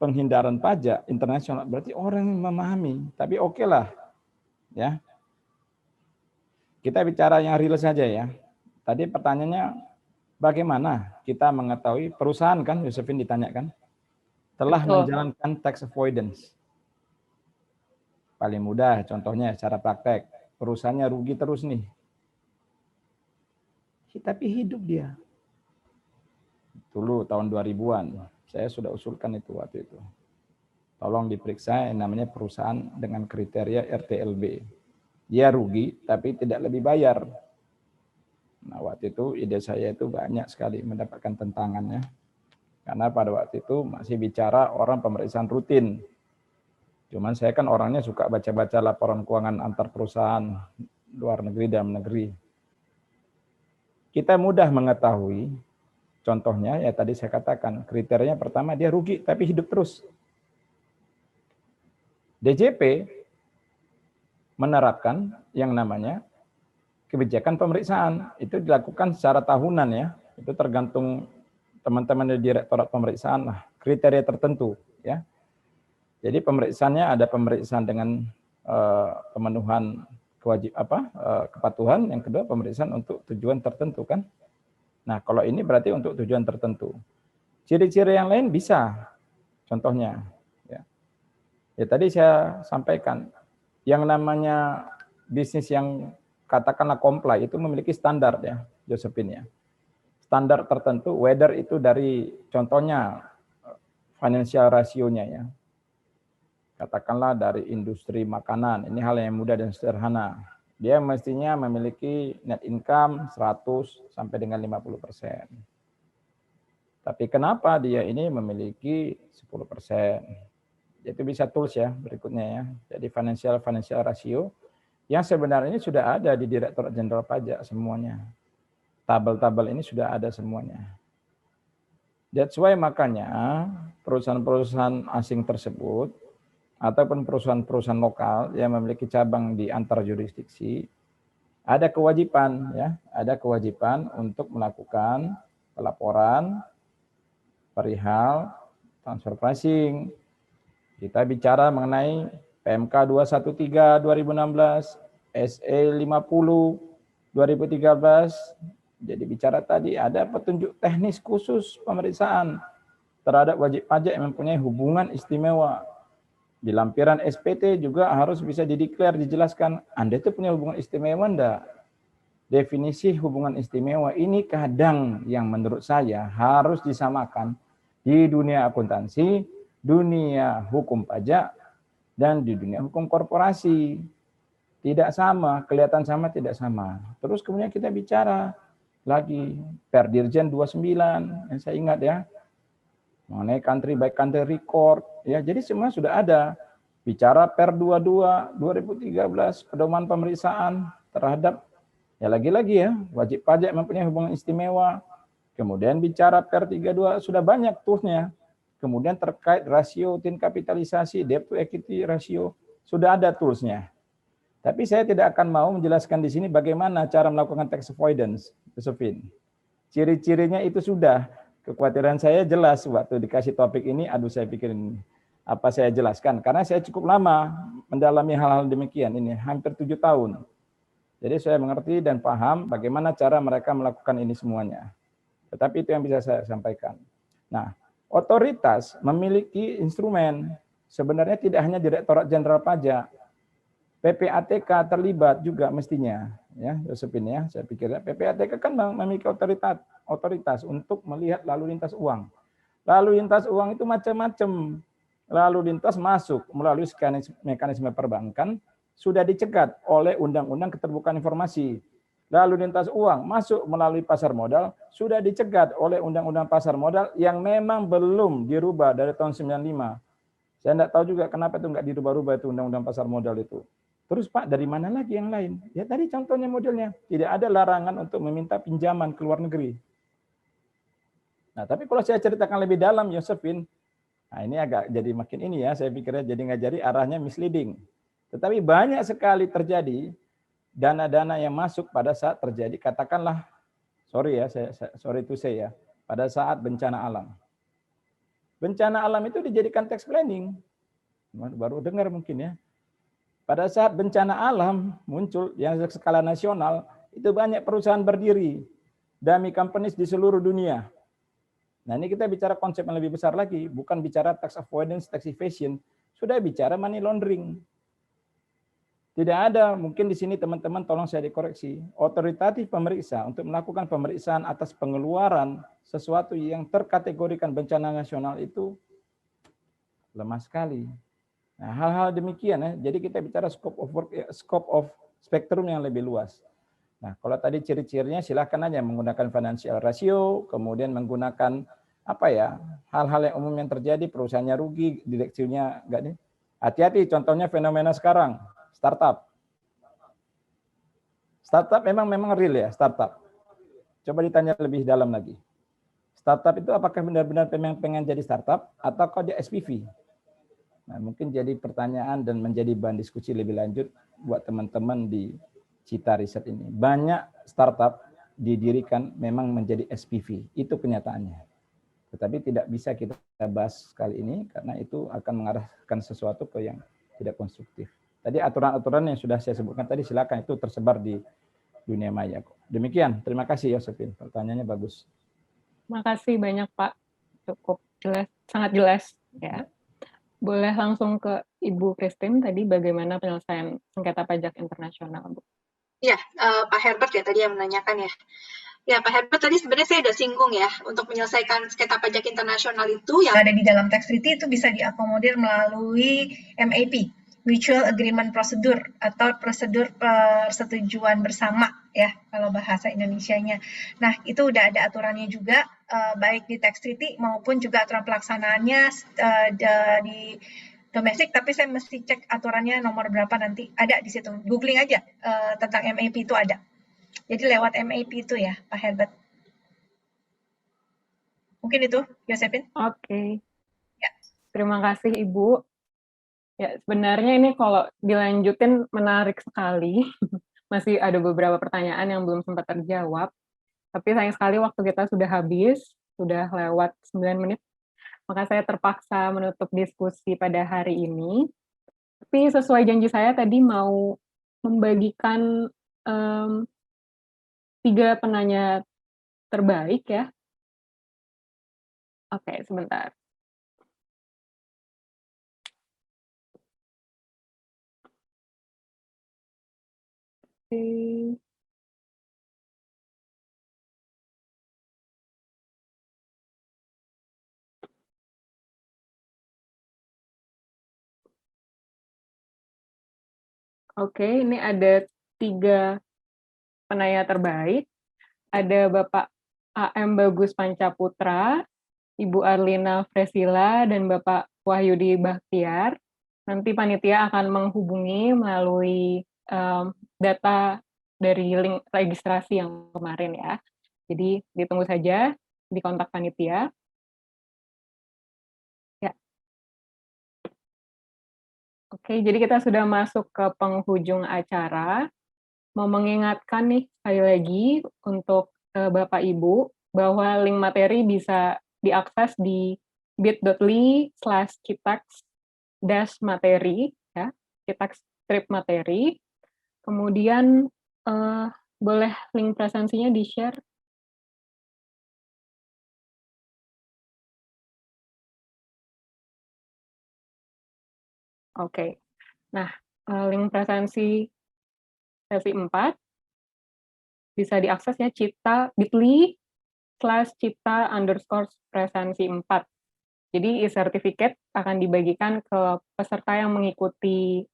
Speaker 2: penghindaran pajak internasional berarti orang yang memahami. Tapi oke lah, ya. Kita bicara yang real saja ya. Tadi pertanyaannya bagaimana kita mengetahui perusahaan kan, Yosefin ditanyakan, telah menjalankan tax avoidance. Paling mudah contohnya secara praktek, perusahaannya rugi terus nih. Tapi hidup dia. Dulu tahun 2000-an, saya sudah usulkan itu waktu itu. Tolong diperiksa yang namanya perusahaan dengan kriteria RTLB. Dia rugi, tapi tidak lebih bayar. Nah, waktu itu ide saya itu banyak sekali mendapatkan tentangannya. Karena pada waktu itu masih bicara orang pemeriksaan rutin. Cuman saya kan orangnya suka baca-baca laporan keuangan antar perusahaan luar negeri dan negeri. Kita mudah mengetahui, contohnya ya tadi saya katakan, kriterianya pertama dia rugi tapi hidup terus. DJP menerapkan yang namanya kebijakan pemeriksaan. Itu dilakukan secara tahunan ya. Itu tergantung teman-teman dari Direktorat Pemeriksaan lah, kriteria tertentu ya. Jadi pemeriksaannya ada pemeriksaan dengan pemenuhan kepatuhan, yang kedua pemeriksaan untuk tujuan tertentu kan. Nah, kalau ini berarti untuk tujuan tertentu. Ciri-ciri yang lain bisa, contohnya. Ya tadi saya sampaikan, yang namanya bisnis yang katakanlah comply itu memiliki standar ya, Josephine ya. Standar tertentu, whether itu dari contohnya financial ratio-nya ya. Katakanlah dari industri makanan, ini hal yang mudah dan sederhana. Dia mestinya memiliki net income 100 sampai dengan 50%. Tapi kenapa dia ini memiliki 10%? Itu bisa tools ya berikutnya ya. Jadi financial ratio yang sebenarnya sudah ada di Direktorat Jenderal Pajak semuanya. tabel-tabel ini sudah ada semuanya. That's why makanya perusahaan-perusahaan asing tersebut ataupun perusahaan-perusahaan lokal yang memiliki cabang di antar jurisdiksi ada kewajiban untuk melakukan pelaporan perihal transfer pricing. Kita bicara mengenai PMK 213 2016, SE 50 2013. Jadi bicara tadi ada petunjuk teknis khusus pemeriksaan terhadap wajib pajak yang mempunyai hubungan istimewa. Di lampiran SPT juga harus bisa dideklar, dijelaskan, Anda itu punya hubungan istimewa enggak? Definisi hubungan istimewa ini kadang yang menurut saya harus disamakan di dunia akuntansi, dunia hukum pajak, dan di dunia hukum korporasi. Tidak sama, kelihatan sama, tidak sama. Terus kemudian kita bicara lagi Perdirjen 29, yang saya ingat ya, mengenai country by country record, ya, jadi semua sudah ada. Bicara Per 22 2013 pedoman pemeriksaan terhadap, ya lagi-lagi ya, wajib pajak mempunyai hubungan istimewa. Kemudian bicara Per 32 sudah banyak toolsnya. Kemudian terkait rasio tin kapitalisasi, debt to equity ratio, sudah ada toolsnya. Tapi saya tidak akan mau menjelaskan di sini bagaimana cara melakukan tax avoidance, Josephine. Ciri-cirinya itu sudah. Kekhawatiran saya jelas waktu dikasih topik ini, saya pikirin apa saya jelaskan. Karena saya cukup lama mendalami hal-hal demikian, ini hampir 7 tahun. Jadi saya mengerti dan paham bagaimana cara mereka melakukan ini semuanya. Tetapi itu yang bisa saya sampaikan. Nah, otoritas memiliki instrumen. Sebenarnya tidak hanya Direktorat Jenderal Pajak. PPATK terlibat juga mestinya. Ya, Josephine ya, saya pikir PPATK kan memiliki otoritas untuk melihat lalu lintas uang. Lalu lintas uang itu macam-macam. Lalu lintas masuk melalui mekanisme perbankan sudah dicegat oleh Undang-Undang Keterbukaan Informasi. Lalu lintas uang masuk melalui pasar modal sudah dicegat oleh Undang-Undang Pasar Modal yang memang belum dirubah dari tahun 95. Saya tidak tahu juga kenapa itu nggak dirubah-rubah itu Undang-Undang Pasar Modal itu. Terus Pak, dari mana lagi yang lain? Ya tadi contohnya modelnya. Tidak ada larangan untuk meminta pinjaman ke luar negeri. Nah, tapi kalau saya ceritakan lebih dalam, Josephine, nah ini agak jadi makin ini ya, saya pikirnya jadi nggak jadi arahnya misleading. Tetapi banyak sekali terjadi dana-dana yang masuk pada saat terjadi, katakanlah, sorry to say ya, pada saat bencana alam. Bencana alam itu dijadikan tax planning. Baru dengar mungkin ya. Pada saat bencana alam muncul yang skala nasional, itu banyak perusahaan berdiri, dummy companies di seluruh dunia. Nah ini kita bicara konsep yang lebih besar lagi, bukan bicara tax avoidance, tax evasion, sudah bicara money laundering. Tidak ada, mungkin di sini teman-teman tolong saya dikoreksi, otoritatif pemeriksa untuk melakukan pemeriksaan atas pengeluaran sesuatu yang terkategorikan bencana nasional itu lemah sekali. Nah, hal-hal demikian ya. Jadi kita bicara scope of work, scope of spektrum yang lebih luas. Nah, kalau tadi ciri-cirinya silakan aja menggunakan financial ratio, kemudian menggunakan apa ya, hal-hal yang umum yang terjadi, perusahaannya rugi, direksinya enggak nih. Hati-hati, contohnya fenomena sekarang, startup. Startup memang real ya, startup. Coba ditanya lebih dalam lagi. Startup itu apakah benar-benar pengen jadi startup atau kok dia SPV? Nah, mungkin jadi pertanyaan dan menjadi bahan diskusi lebih lanjut buat teman-teman di Cita Riset ini. Banyak startup didirikan memang menjadi SPV, itu kenyataannya. Tetapi tidak bisa kita bahas kali ini karena itu akan mengarahkan sesuatu ke yang tidak konstruktif. Tadi aturan-aturan yang sudah saya sebutkan tadi silakan, itu tersebar di dunia maya. Demikian, terima kasih Josephine, pertanyaannya bagus.
Speaker 1: Terima kasih banyak Pak, cukup jelas, sangat jelas ya. Boleh langsung ke Ibu Christine, tadi bagaimana penyelesaian sengketa pajak internasional, Bu?
Speaker 3: Ya, Pak Herbert ya tadi yang menanyakan ya. Ya, Pak Herbert tadi sebenarnya saya sudah singgung ya, untuk menyelesaikan sengketa pajak internasional itu yang ada di dalam tax treaty itu bisa diakomodir melalui MAP, Mutual Agreement Procedure, atau prosedur persetujuan bersama ya, kalau bahasa Indonesianya. Nah, itu udah ada aturannya juga, baik di tax treaty maupun juga aturan pelaksanaannya di domestik, tapi saya mesti cek aturannya nomor berapa nanti, ada di situ. Googling aja tentang MAP itu ada. Jadi lewat MAP itu ya, Pak Herbert. Mungkin itu, Yosepin?
Speaker 1: Oke,
Speaker 3: Ya.
Speaker 1: terima kasih Ibu. Ya, sebenarnya ini kalau dilanjutin menarik sekali. Masih ada beberapa pertanyaan yang belum sempat terjawab. Tapi sayang sekali waktu kita sudah habis, sudah lewat 9 menit. Maka saya terpaksa menutup diskusi pada hari ini. Tapi sesuai janji saya tadi mau membagikan 3 penanya terbaik ya. Oke, sebentar. Oke. Oke, ini ada 3 penanya terbaik. Ada Bapak AM Bagus Pancaputra, Ibu Arlina Fresila, dan Bapak Wahyudi Bahtiar. Nanti panitia akan menghubungi melalui data dari link registrasi yang kemarin ya. Jadi ditunggu saja di kontak panitia. Ya. Oke, jadi kita sudah masuk ke penghujung acara. Mau mengingatkan nih sekali lagi untuk Bapak Ibu bahwa link materi bisa diakses di bit.ly/citax-materi ya, citax strip materi. Kemudian boleh link presensinya di-share. Oke. Nah, link presensi sesi 4 bisa diakses ya bit.ly/cita_presensi4. Jadi e-certificate akan dibagikan ke peserta yang mengikuti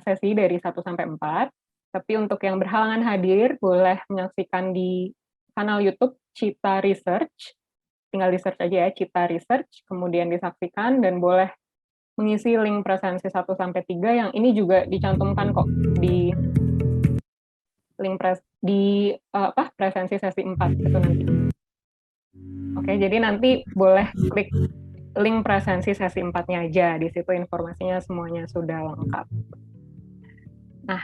Speaker 1: sesi dari 1 sampai 4. Tapi untuk yang berhalangan hadir boleh menyaksikan di kanal YouTube Cita Research. Tinggal di search aja ya Cita Research, kemudian disaksikan dan boleh mengisi link presensi 1 sampai 3 yang ini juga dicantumkan kok di link presensi sesi 4 itu nanti. Oke, jadi nanti boleh klik link presensi sesi 4-nya aja. Di situ informasinya semuanya sudah lengkap. Nah,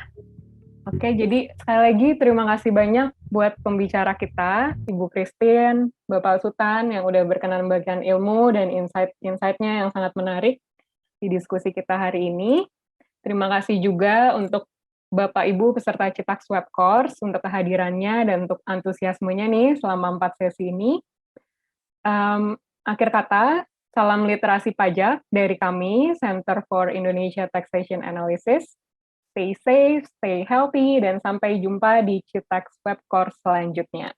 Speaker 1: oke, jadi sekali lagi terima kasih banyak buat pembicara kita, Ibu Christine, Bapak Sultan yang udah berkenan membagikan ilmu dan insight-nya yang sangat menarik di diskusi kita hari ini. Terima kasih juga untuk Bapak Ibu peserta Citax Web Course untuk kehadirannya dan untuk antusiasmenya nih selama 4 sesi ini. Akhir kata, salam literasi pajak dari kami, Center for Indonesia Taxation Analysis. Stay safe, stay healthy, dan sampai jumpa di Citax Web Course selanjutnya.